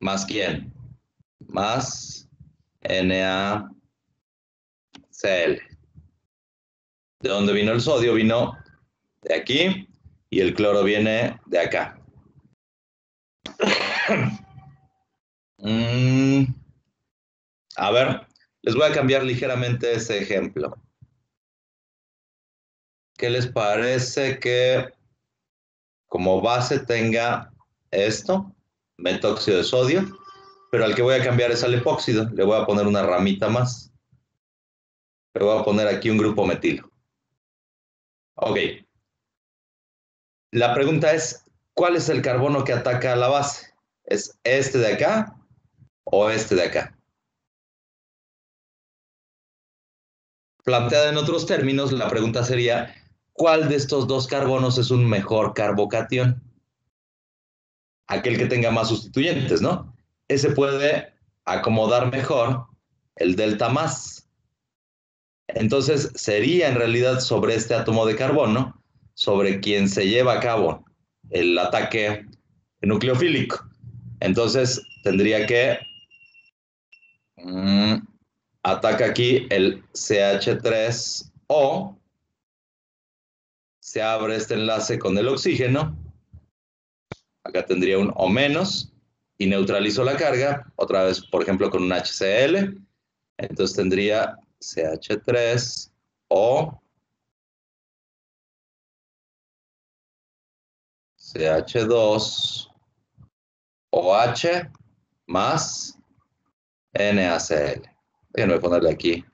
¿Más quién? Más NaCl. ¿De dónde vino el sodio? Vino de aquí y el cloro viene de acá. A ver, les voy a cambiar ligeramente ese ejemplo. ¿Qué les parece que como base tenga esto, metóxido de sodio, pero al que voy a cambiar es al epóxido? Le voy a poner una ramita más. Le voy a poner aquí un grupo metilo. Ok. La pregunta es, ¿cuál es el carbono que ataca a la base? ¿Es este de acá o este de acá? Planteada en otros términos, la pregunta sería, ¿cuál de estos dos carbonos es un mejor carbocatión? Aquel que tenga más sustituyentes, ¿no? Ese puede acomodar mejor el delta más. Entonces, sería en realidad sobre este átomo de carbono, sobre quien se lleva a cabo el ataque nucleofílico. Entonces, tendría que ataca aquí el CH3O, se abre este enlace con el oxígeno, acá tendría un O menos, y neutralizo la carga, otra vez, por ejemplo, con un HCl, entonces tendría CH3O, CH2OH más NaCl. Déjenme ponerle aquí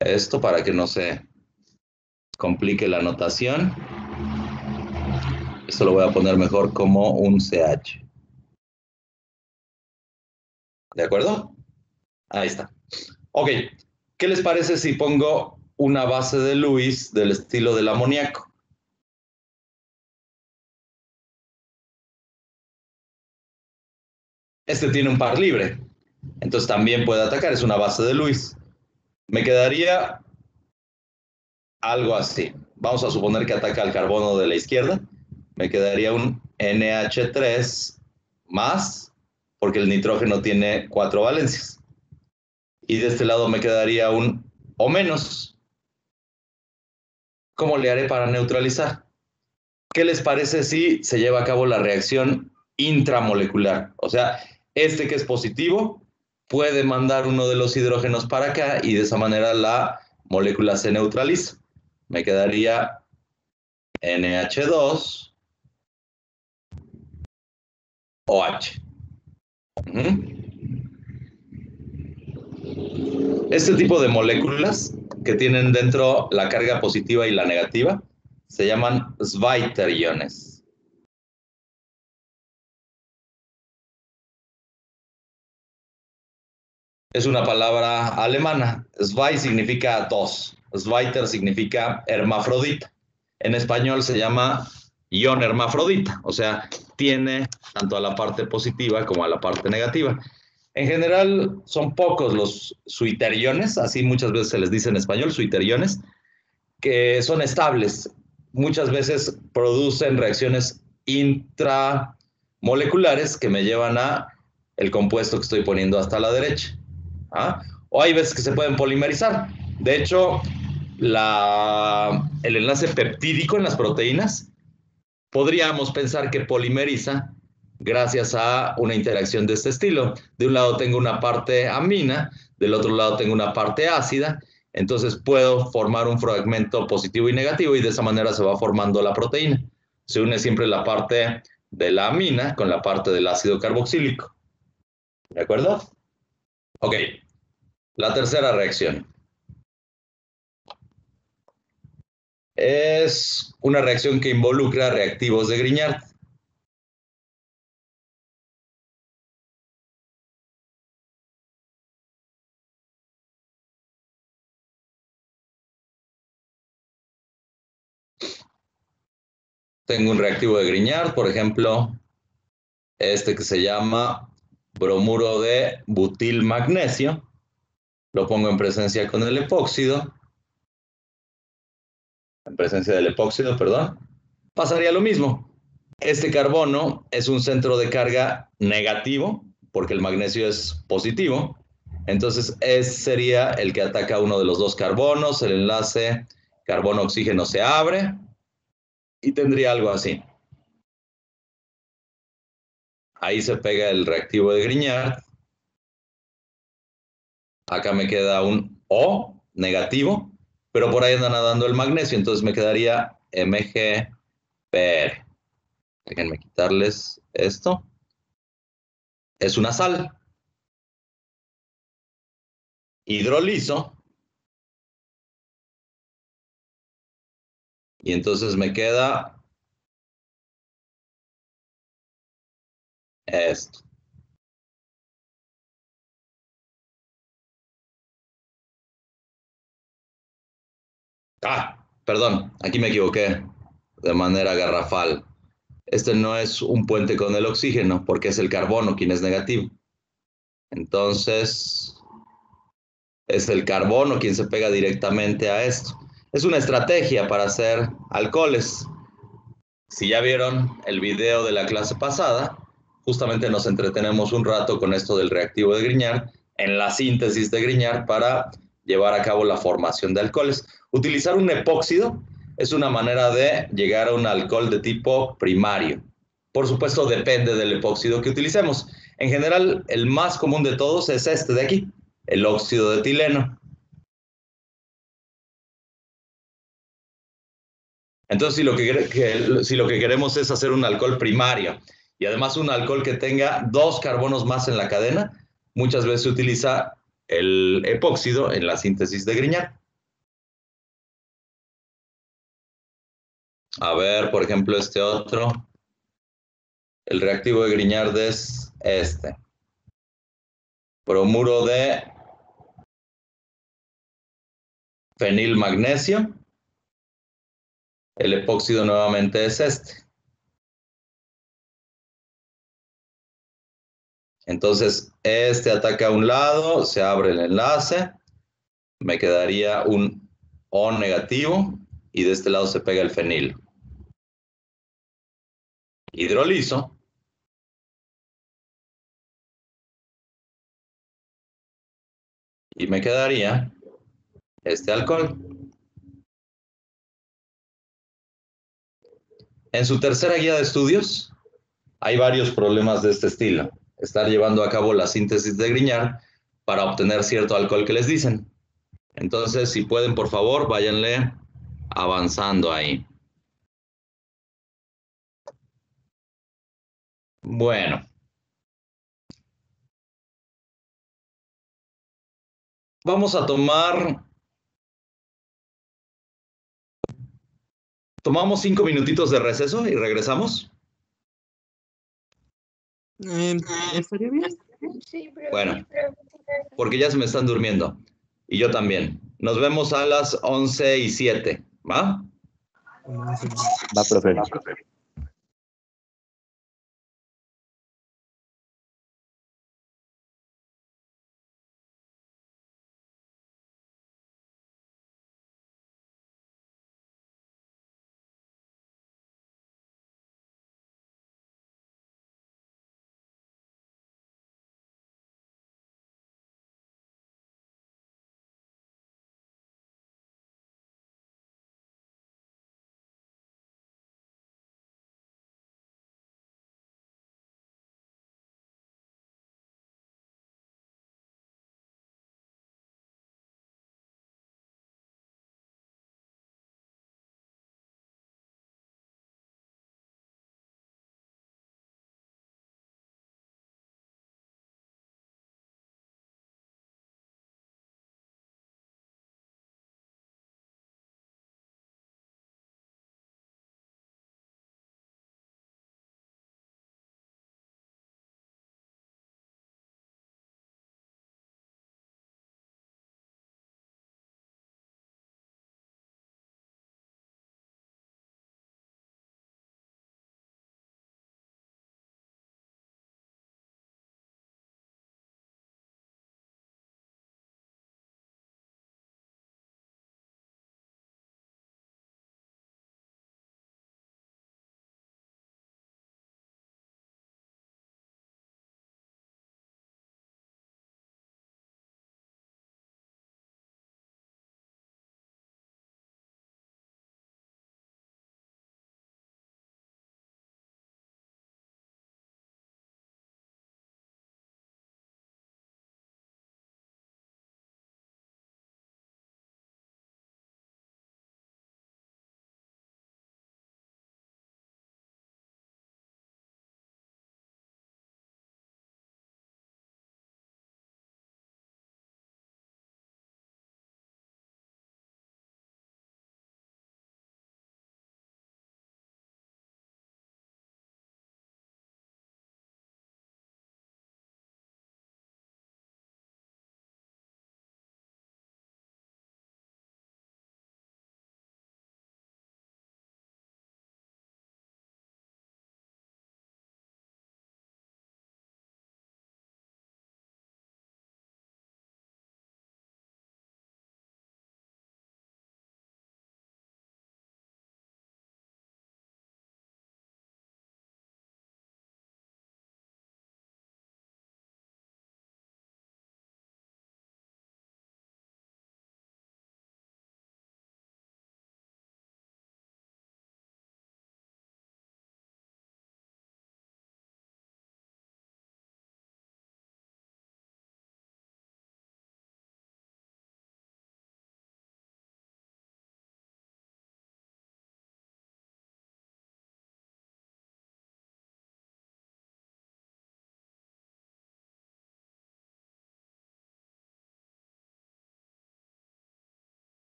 esto para que no se complique la notación. Esto lo voy a poner mejor como un CH. ¿De acuerdo? Ahí está. Ok, ¿qué les parece si pongo una base de Lewis del estilo del amoníaco? Este tiene un par libre, entonces también puede atacar, es una base de Lewis. Me quedaría algo así. Vamos a suponer que ataca al carbono de la izquierda. Me quedaría un NH3 más, porque el nitrógeno tiene 4 valencias. Y de este lado me quedaría un O menos. ¿Cómo le haré para neutralizar? ¿qué les parece si se lleva a cabo la reacción intramolecular? O sea, este que es positivo puede mandar uno de los hidrógenos para acá y de esa manera la molécula se neutraliza. Me quedaría NH2 OH. Este tipo de moléculas que tienen dentro la carga positiva y la negativa se llaman zweiterions. Es una palabra alemana. Zwei significa dos. Zweiter significa hermafrodita. En español se llama ion hermafrodita, o sea, tiene tanto a la parte positiva como a la parte negativa. En general son pocos los suiteriones, así muchas veces se les dice en español, suiteriones, que son estables. Muchas veces producen reacciones intramoleculares que me llevan a el compuesto que estoy poniendo hasta la derecha. ¿Ah? O hay veces que se pueden polimerizar. De hecho, el enlace peptídico en las proteínas podríamos pensar que polimeriza gracias a una interacción de este estilo. De un lado tengo una parte amina, del otro lado tengo una parte ácida, entonces puedo formar un fragmento positivo y negativo y de esa manera se va formando la proteína. Se une siempre la parte de la amina con la parte del ácido carboxílico. ¿De acuerdo? Ok, la tercera reacción. Es una reacción que involucra reactivos de Grignard. Tengo un reactivo de Grignard, por ejemplo, este que se llama bromuro de butil magnesio. Lo pongo en presencia con el epóxido. En presencia del epóxido, perdón. Pasaría lo mismo. Este carbono es un centro de carga negativo, porque el magnesio es positivo. Entonces, sería el que ataca uno de los dos carbonos. El enlace carbono-oxígeno se abre y tendría algo así. Ahí se pega el reactivo de Grignard. Acá me queda un O negativo, pero por ahí anda nadando el magnesio, entonces me quedaría MgPr. Déjenme quitarles esto. Es una sal. Hidrolizo. Y entonces me queda esto. Ah, perdón, aquí me equivoqué de manera garrafal. Este no es un puente con el oxígeno, porque es el carbono quien es negativo. Entonces, es el carbono quien se pega directamente a esto. Es una estrategia para hacer alcoholes. Si ya vieron el video de la clase pasada, justamente nos entretenemos un rato con esto del reactivo de Grignard, en la síntesis de Grignard para llevar a cabo la formación de alcoholes. Utilizar un epóxido es una manera de llegar a un alcohol de tipo primario. Por supuesto, depende del epóxido que utilicemos. En general, el más común de todos es este de aquí, el óxido de etileno. Entonces, si lo que queremos es hacer un alcohol primario y además un alcohol que tenga dos carbonos más en la cadena, muchas veces se utiliza el epóxido en la síntesis de Grignard. A ver, por ejemplo, este otro. El reactivo de Grignard es este. Bromuro de fenilmagnesio. El epóxido nuevamente es este. Entonces, este ataca a un lado, se abre el enlace, me quedaría un O negativo y de este lado se pega el fenil. Hidrolizo. Y me quedaría este alcohol. En su tercera guía de estudios hay varios problemas de este estilo. Estar llevando a cabo la síntesis de Grignard para obtener cierto alcohol que les dicen. Entonces, si pueden, por favor, váyanle avanzando ahí. Bueno, vamos a tomamos 5 minutitos de receso y regresamos.
¿Estaría bien?
Sí, pero
Bueno, porque ya se me están durmiendo. Y yo también. Nos vemos a las 11:07, ¿va?
Va, profe.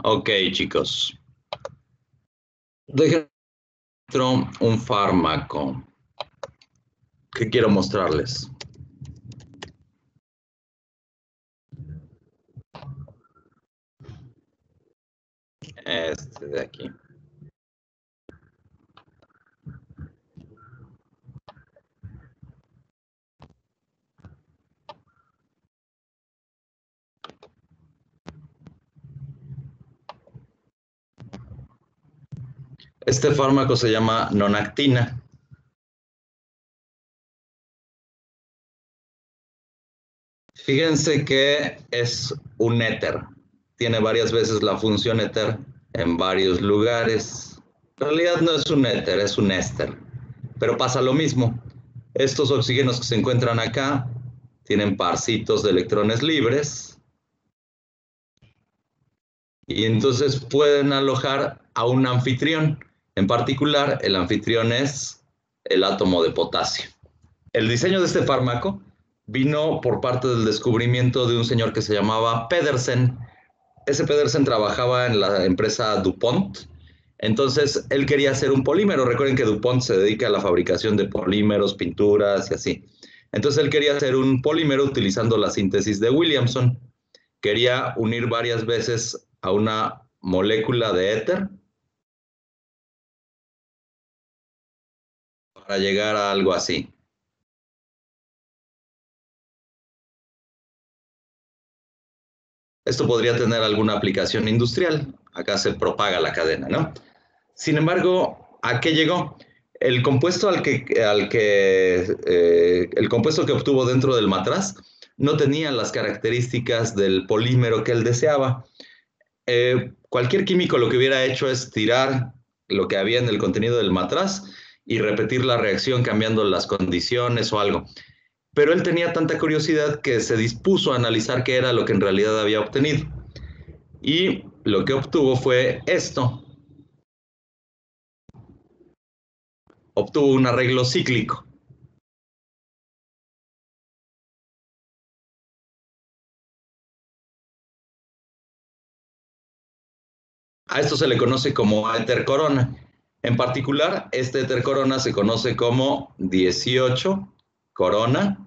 Ok, chicos. Déjenme un fármaco que quiero mostrarles. Este de aquí. Este fármaco se llama nonactina. Fíjense que es un éter. Tiene varias veces la función éter en varios lugares. En realidad no es un éter, es un éster. Pero pasa lo mismo. Estos oxígenos que se encuentran acá tienen parcitos de electrones libres y entonces pueden alojar a un anfitrión. En particular, el anfitrión es el átomo de potasio. El diseño de este fármaco vino por parte del descubrimiento de un señor que se llamaba Pedersen. Ese Pedersen trabajaba en la empresa DuPont. Entonces, él quería hacer un polímero. Recuerden que DuPont se dedica a la fabricación de polímeros, pinturas y así. Entonces, él quería hacer un polímero utilizando la síntesis de Williamson. Quería unir varias veces a una molécula de éter para llegar a algo así. Esto podría tener alguna aplicación industrial. Acá se propaga la cadena, ¿no? Sin embargo, ¿a qué llegó? El compuesto el compuesto que obtuvo dentro del matraz no tenía las características del polímero que él deseaba. Cualquier químico lo que hubiera hecho es tirar lo que había en el contenido del matraz y repetir la reacción cambiando las condiciones o algo. Pero él tenía tanta curiosidad que se dispuso a analizar qué era lo que en realidad había obtenido. Y lo que obtuvo fue esto. Obtuvo un arreglo cíclico. A esto se le conoce como éter corona. En particular, este éter corona se conoce como 18 corona.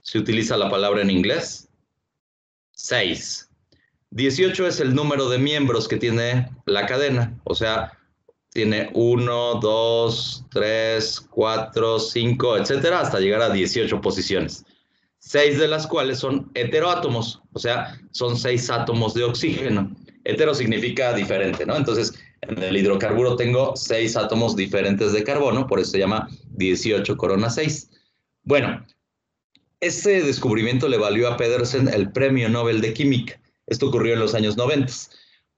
Se utiliza la palabra en inglés. 6. 18 es el número de miembros que tiene la cadena. O sea, tiene 1, 2, 3, 4, 5, etcétera, hasta llegar a 18 posiciones. 6 de las cuales son heteroátomos, o sea, son 6 átomos de oxígeno. Hetero significa diferente, ¿no? Entonces, en el hidrocarburo tengo 6 átomos diferentes de carbono, por eso se llama 18 corona 6. Bueno, este descubrimiento le valió a Pedersen el Premio Nobel de Química. Esto ocurrió en los años 90,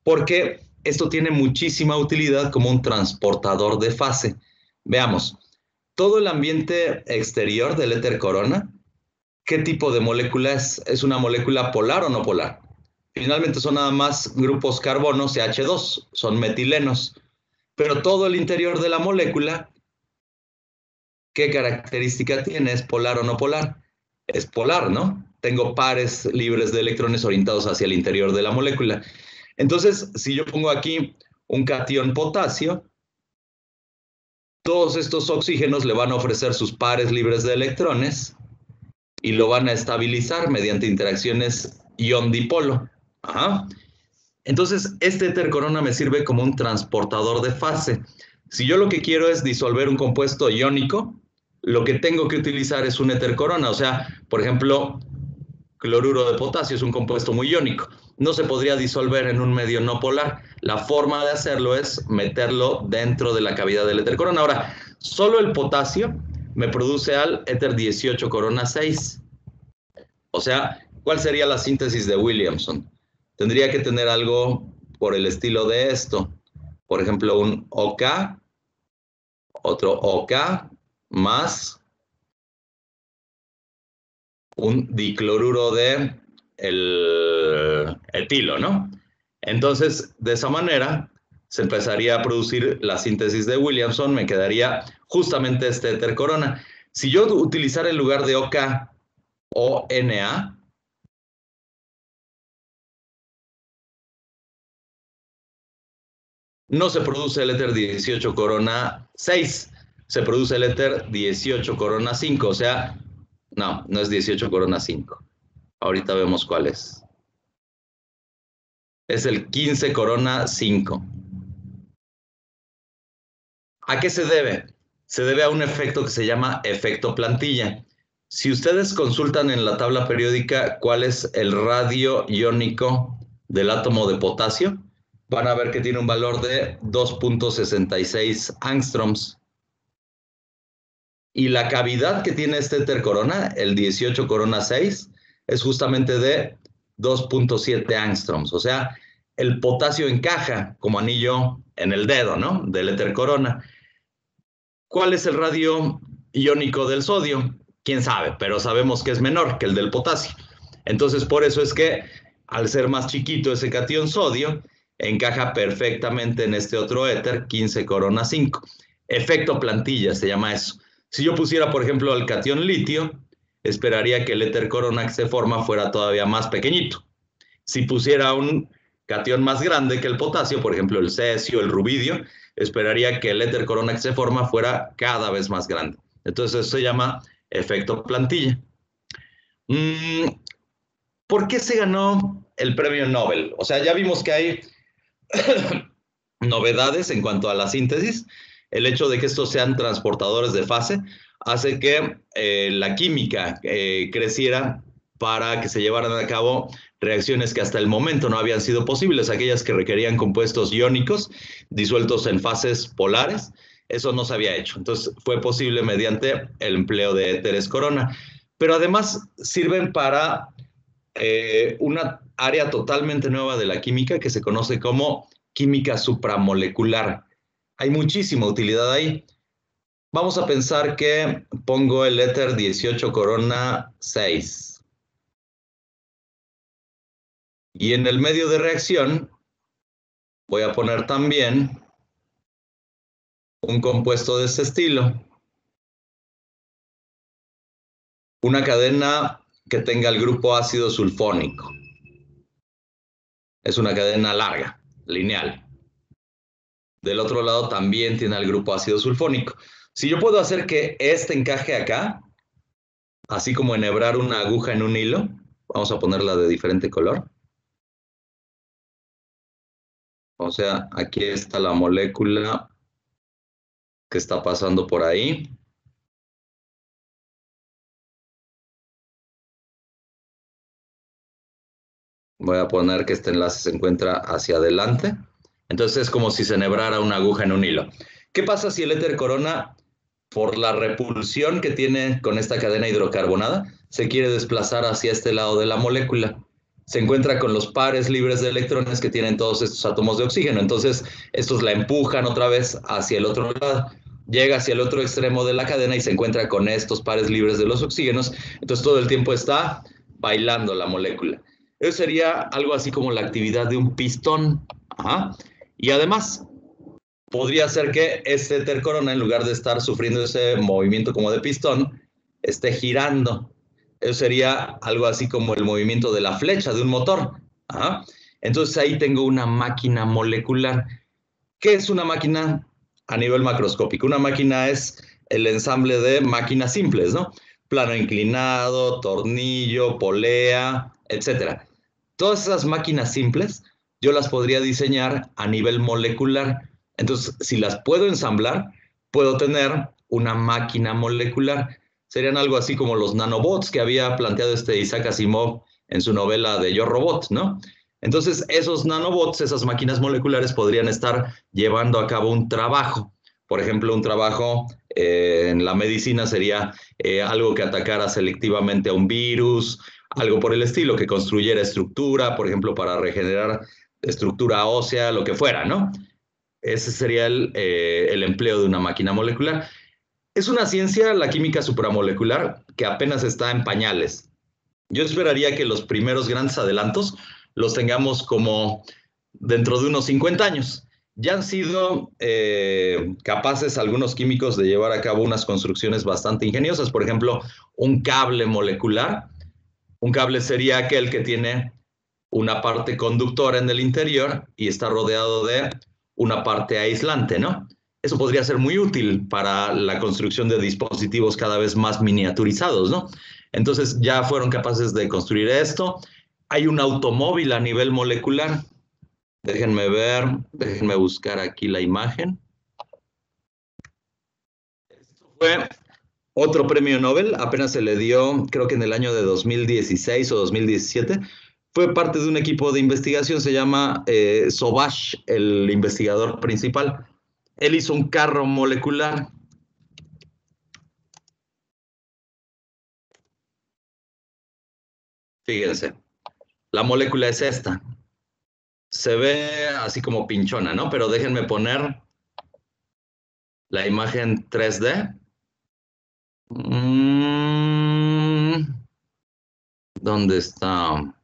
porque esto tiene muchísima utilidad como un transportador de fase. Veamos, todo el ambiente exterior del éter corona, ¿qué tipo de molécula es? ¿Es una molécula polar o no polar? Finalmente son nada más grupos carbono CH2, son metilenos. Pero todo el interior de la molécula, ¿qué característica tiene? ¿Es polar o no polar? Es polar, ¿no? Tengo pares libres de electrones orientados hacia el interior de la molécula. Entonces, si yo pongo aquí un catión potasio, todos estos oxígenos le van a ofrecer sus pares libres de electrones y lo van a estabilizar mediante interacciones ion-dipolo. Ajá. Entonces, este éter corona me sirve como un transportador de fase. Si yo lo que quiero es disolver un compuesto iónico, lo que tengo que utilizar es un éter corona. O sea, por ejemplo, cloruro de potasio es un compuesto muy iónico. No se podría disolver en un medio no polar. La forma de hacerlo es meterlo dentro de la cavidad del éter corona. Ahora, solo el potasio me produce al éter 18 corona 6. O sea, ¿cuál sería la síntesis de Williamson? Tendría que tener algo por el estilo de esto. Por ejemplo, un OK, otro OK, más un dicloruro de el etilo, ¿no? Entonces, de esa manera, se empezaría a producir la síntesis de Williamson, me quedaría justamente este éter corona. Si yo utilizara en lugar de OK o Na, no se produce el éter 18 corona 6, se produce el éter 18 corona 5, o sea, no es 18 corona 5. Ahorita vemos cuál es. Es el 15 corona 5. ¿A qué se debe? Se debe a un efecto que se llama efecto plantilla. Si ustedes consultan en la tabla periódica cuál es el radio iónico del átomo de potasio, van a ver que tiene un valor de 2.66 angstroms. Y la cavidad que tiene este éter corona, el 18 corona 6, es justamente de 2.7 angstroms. O sea, el potasio encaja como anillo en el dedo, ¿no? Del éter corona. ¿Cuál es el radio iónico del sodio? Quién sabe, pero sabemos que es menor que el del potasio. Entonces, por eso es que al ser más chiquito ese catión sodio, encaja perfectamente en este otro éter, 15 corona 5. Efecto plantilla se llama eso. Si yo pusiera, por ejemplo, el catión litio, esperaría que el éter corona que se forma fuera todavía más pequeñito. Si pusiera un catión más grande que el potasio, por ejemplo, el cesio, el rubidio, esperaría que el éter corona que se forma fuera cada vez más grande. Entonces, eso se llama efecto plantilla. ¿Por qué se ganó el premio Nobel? O sea, ya vimos que hay novedades en cuanto a la síntesis. El hecho de que estos sean transportadores de fase hace que la química creciera para que se llevaran a cabo reacciones que hasta el momento no habían sido posibles, aquellas que requerían compuestos iónicos disueltos en fases polares. Eso no se había hecho. Entonces fue posible mediante el empleo de éteres corona. Pero además sirven para una área totalmente nueva de la química que se conoce como química supramolecular. Hay muchísima utilidad ahí. Vamos a pensar que pongo el éter 18 corona 6. Y en el medio de reacción voy a poner también un compuesto de este estilo. Una cadena que tenga el grupo ácido sulfónico. Es una cadena larga, lineal. Del otro lado también tiene el grupo ácido sulfónico. Si yo puedo hacer que este encaje acá, así como enhebrar una aguja en un hilo, vamos a ponerla de diferente color. O sea, aquí está la molécula que está pasando por ahí. Voy a poner que este enlace se encuentra hacia adelante. Entonces es como si se enhebrara una aguja en un hilo. ¿Qué pasa si el éter corona, por la repulsión que tiene con esta cadena hidrocarbonada, se quiere desplazar hacia este lado de la molécula? Se encuentra con los pares libres de electrones que tienen todos estos átomos de oxígeno. Entonces, estos la empujan otra vez hacia el otro lado. Llega hacia el otro extremo de la cadena y se encuentra con estos pares libres de los oxígenos. Entonces, todo el tiempo está bailando la molécula. Eso sería algo así como la actividad de un pistón. Ajá. Y además, podría ser que este éter corona, en lugar de estar sufriendo ese movimiento como de pistón, esté girando. Eso sería algo así como el movimiento de la flecha de un motor. Ajá. Entonces ahí tengo una máquina molecular. ¿Qué es una máquina a nivel macroscópico? Una máquina es el ensamble de máquinas simples, ¿no? Plano inclinado, tornillo, polea, etcétera. Todas esas máquinas simples yo las podría diseñar a nivel molecular. Entonces, si las puedo ensamblar, puedo tener una máquina molecular. Serían algo así como los nanobots que había planteado Isaac Asimov en su novela de Yo Robot, ¿no? Entonces, esos nanobots, esas máquinas moleculares podrían estar llevando a cabo un trabajo. Por ejemplo, un trabajo en la medicina sería algo que atacara selectivamente a un virus, algo por el estilo, que construyera estructura, por ejemplo, para regenerar estructura ósea, lo que fuera, ¿no? Ese sería el empleo de una máquina molecular. Es una ciencia, la química supramolecular, que apenas está en pañales. Yo esperaría que los primeros grandes adelantos los tengamos como dentro de unos 50 años. Ya han sido capaces algunos químicos de llevar a cabo unas construcciones bastante ingeniosas. Por ejemplo, un cable molecular. Un cable sería aquel que tiene una parte conductora en el interior y está rodeado de una parte aislante, ¿no? Eso podría ser muy útil para la construcción de dispositivos cada vez más miniaturizados, ¿no? Entonces ya fueron capaces de construir esto. Hay un automóvil a nivel molecular. Déjenme ver, déjenme buscar aquí la imagen. Esto fue otro premio Nobel, apenas se le dio, creo que en el año de 2016 o 2017. Fue parte de un equipo de investigación, se llama Sauvage, el investigador principal. Él hizo un carro molecular. Fíjense, la molécula es esta. Se ve así como pinchona, ¿no? Pero déjenme poner la imagen 3D. ¿Dónde está?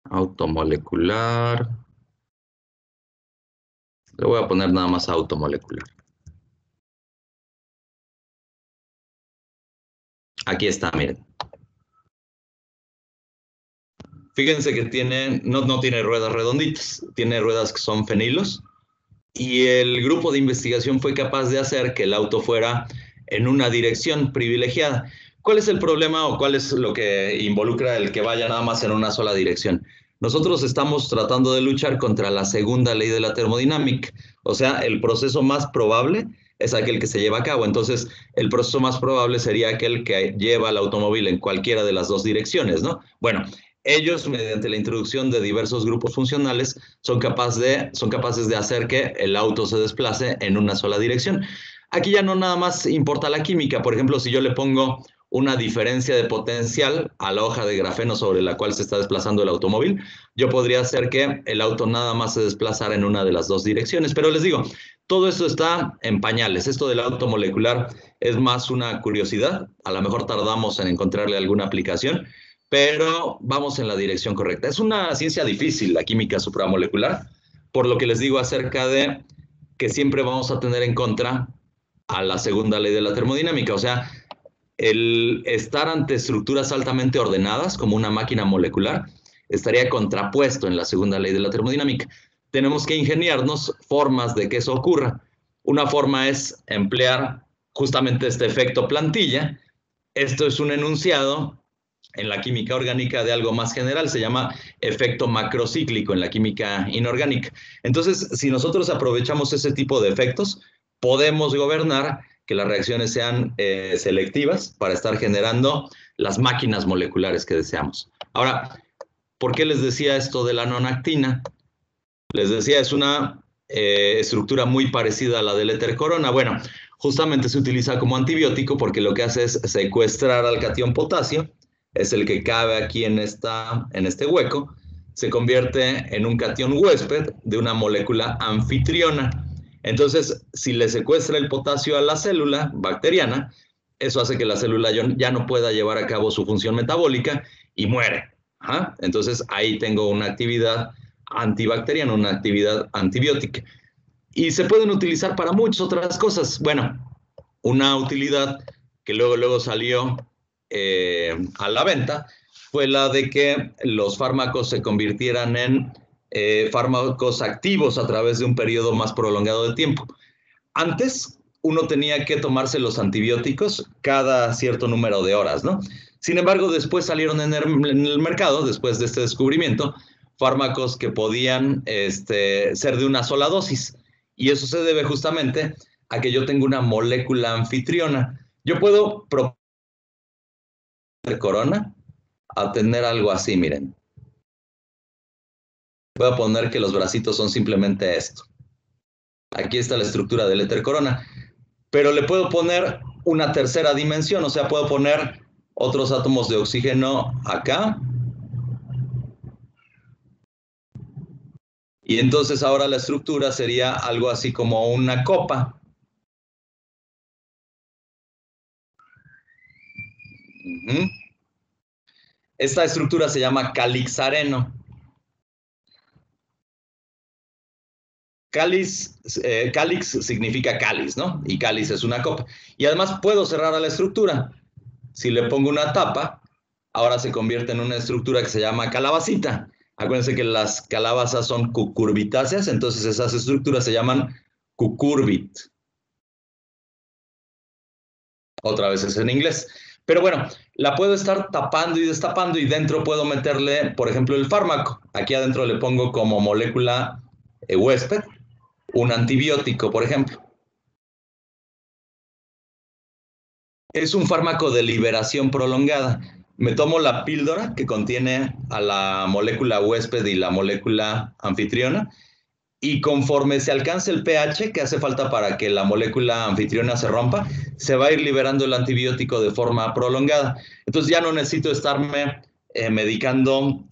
Automolecular. Le voy a poner nada más automolecular. Aquí está, miren. Fíjense que tiene, no tiene ruedas redonditas, tiene ruedas que son fenilos. Y el grupo de investigación fue capaz de hacer que el auto fuera en una dirección privilegiada. ¿Cuál es el problema o cuál es lo que involucra el que vaya nada más en una sola dirección? Nosotros estamos tratando de luchar contra la segunda ley de la termodinámica. O sea, el proceso más probable es aquel que se lleva a cabo. Entonces, el proceso más probable sería aquel que lleva el automóvil en cualquiera de las dos direcciones, ¿no? Bueno, ellos, mediante la introducción de diversos grupos funcionales, son capaces de hacer que el auto se desplace en una sola dirección. Aquí ya no nada más importa la química. Por ejemplo, si yo le pongo una diferencia de potencial a la hoja de grafeno sobre la cual se está desplazando el automóvil, yo podría hacer que el auto nada más se desplazara en una de las dos direcciones. Pero les digo, todo esto está en pañales. Esto del auto molecular es más una curiosidad. A lo mejor tardamos en encontrarle alguna aplicación, pero vamos en la dirección correcta. Es una ciencia difícil, la química supramolecular, por lo que les digo acerca de que siempre vamos a tener en contra a la segunda ley de la termodinámica. O sea, el estar ante estructuras altamente ordenadas, como una máquina molecular, estaría contrapuesto en la segunda ley de la termodinámica. Tenemos que ingeniarnos formas de que eso ocurra. Una forma es emplear justamente este efecto plantilla. Esto es un enunciado en la química orgánica de algo más general, se llama efecto macrocíclico en la química inorgánica. Entonces, si nosotros aprovechamos ese tipo de efectos, podemos gobernar que las reacciones sean selectivas para estar generando las máquinas moleculares que deseamos. Ahora, ¿por qué les decía esto de la nonactina? Les decía, es una estructura muy parecida a la del éter corona. Bueno, justamente se utiliza como antibiótico porque lo que hace es secuestrar al catión potasio, es el que cabe aquí en este hueco, se convierte en un catión huésped de una molécula anfitriona. Entonces, si le secuestra el potasio a la célula bacteriana, eso hace que la célula ya no pueda llevar a cabo su función metabólica y muere. ¿Ah? Entonces, ahí tengo una actividad antibacteriana, una actividad antibiótica. Y se pueden utilizar para muchas otras cosas. Bueno, una utilidad que luego salió a la venta fue la de que los fármacos se convirtieran en fármacos activos a través de un periodo más prolongado de tiempo. Antes uno tenía que tomarse los antibióticos cada cierto número de horas, ¿no? Sin embargo, después salieron en el mercado, después de este descubrimiento, fármacos que podían ser de una sola dosis. Y eso se debe justamente a que yo tengo una molécula anfitriona. Yo puedo proponer corona a tener algo así, miren. Voy a poner que los bracitos son simplemente esto. Aquí está la estructura del éter corona. Pero le puedo poner una tercera dimensión, o sea, puedo poner otros átomos de oxígeno acá. Y entonces ahora la estructura sería algo así como una copa. Esta estructura se llama calixareno. Cáliz significa cáliz, ¿no? Y cáliz es una copa. Y además puedo cerrar a la estructura. Si le pongo una tapa, ahora se convierte en una estructura que se llama calabacita. Acuérdense que las calabazas son cucurbitáceas, entonces esas estructuras se llaman cucurbit. Otra vez es en inglés. Pero bueno, la puedo estar tapando y destapando y dentro puedo meterle, por ejemplo, el fármaco. Aquí adentro le pongo como molécula huésped un antibiótico, por ejemplo. Es un fármaco de liberación prolongada. Me tomo la píldora que contiene a la molécula huésped y la molécula anfitriona y conforme se alcance el pH que hace falta para que la molécula anfitriona se rompa, se va a ir liberando el antibiótico de forma prolongada. Entonces ya no necesito estarme medicando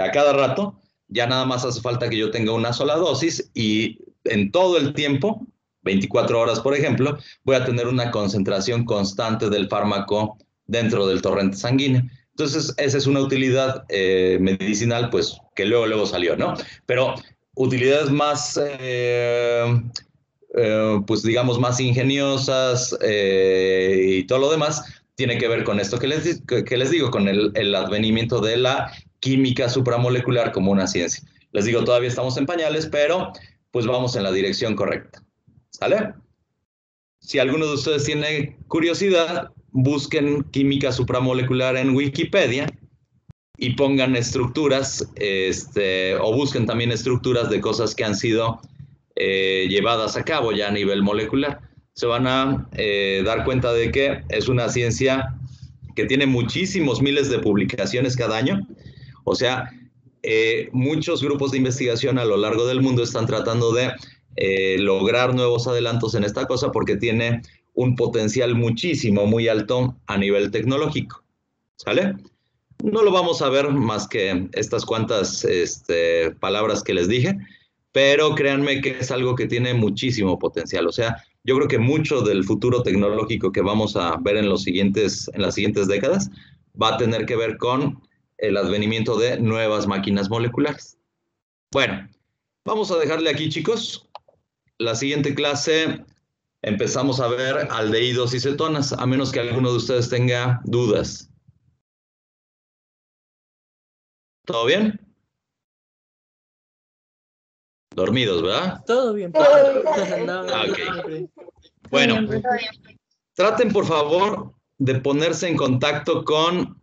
a cada rato, ya nada más hace falta que yo tenga una sola dosis y en todo el tiempo, 24 horas por ejemplo, voy a tener una concentración constante del fármaco dentro del torrente sanguíneo. Entonces esa es una utilidad medicinal pues que luego salió, ¿no? Pero utilidades más, pues digamos, más ingeniosas y todo lo demás, tiene que ver con esto que les digo, con el advenimiento de la química supramolecular como una ciencia. Les digo, todavía estamos en pañales, pero pues vamos en la dirección correcta. ¿Sale? Si alguno de ustedes tiene curiosidad, busquen química supramolecular en Wikipedia y pongan estructuras, o busquen también estructuras de cosas que han sido llevadas a cabo ya a nivel molecular. Se van a dar cuenta de que es una ciencia que tiene muchísimos miles de publicaciones cada año. O sea, muchos grupos de investigación a lo largo del mundo están tratando de lograr nuevos adelantos en esta cosa porque tiene un potencial muchísimo, muy alto a nivel tecnológico. ¿Sale? No lo vamos a ver más que estas cuantas palabras que les dije, pero créanme que es algo que tiene muchísimo potencial. O sea, yo creo que mucho del futuro tecnológico que vamos a ver en las siguientes décadas va a tener que ver con el advenimiento de nuevas máquinas moleculares. Bueno, vamos a dejarle aquí, chicos. La siguiente clase empezamos a ver aldehídos y cetonas, a menos que alguno de ustedes tenga dudas. ¿Todo bien? Dormidos, ¿verdad?
Todo bien,
Todo
papá.
bien.
No,
Ok. Bueno, traten por favor de ponerse en contacto con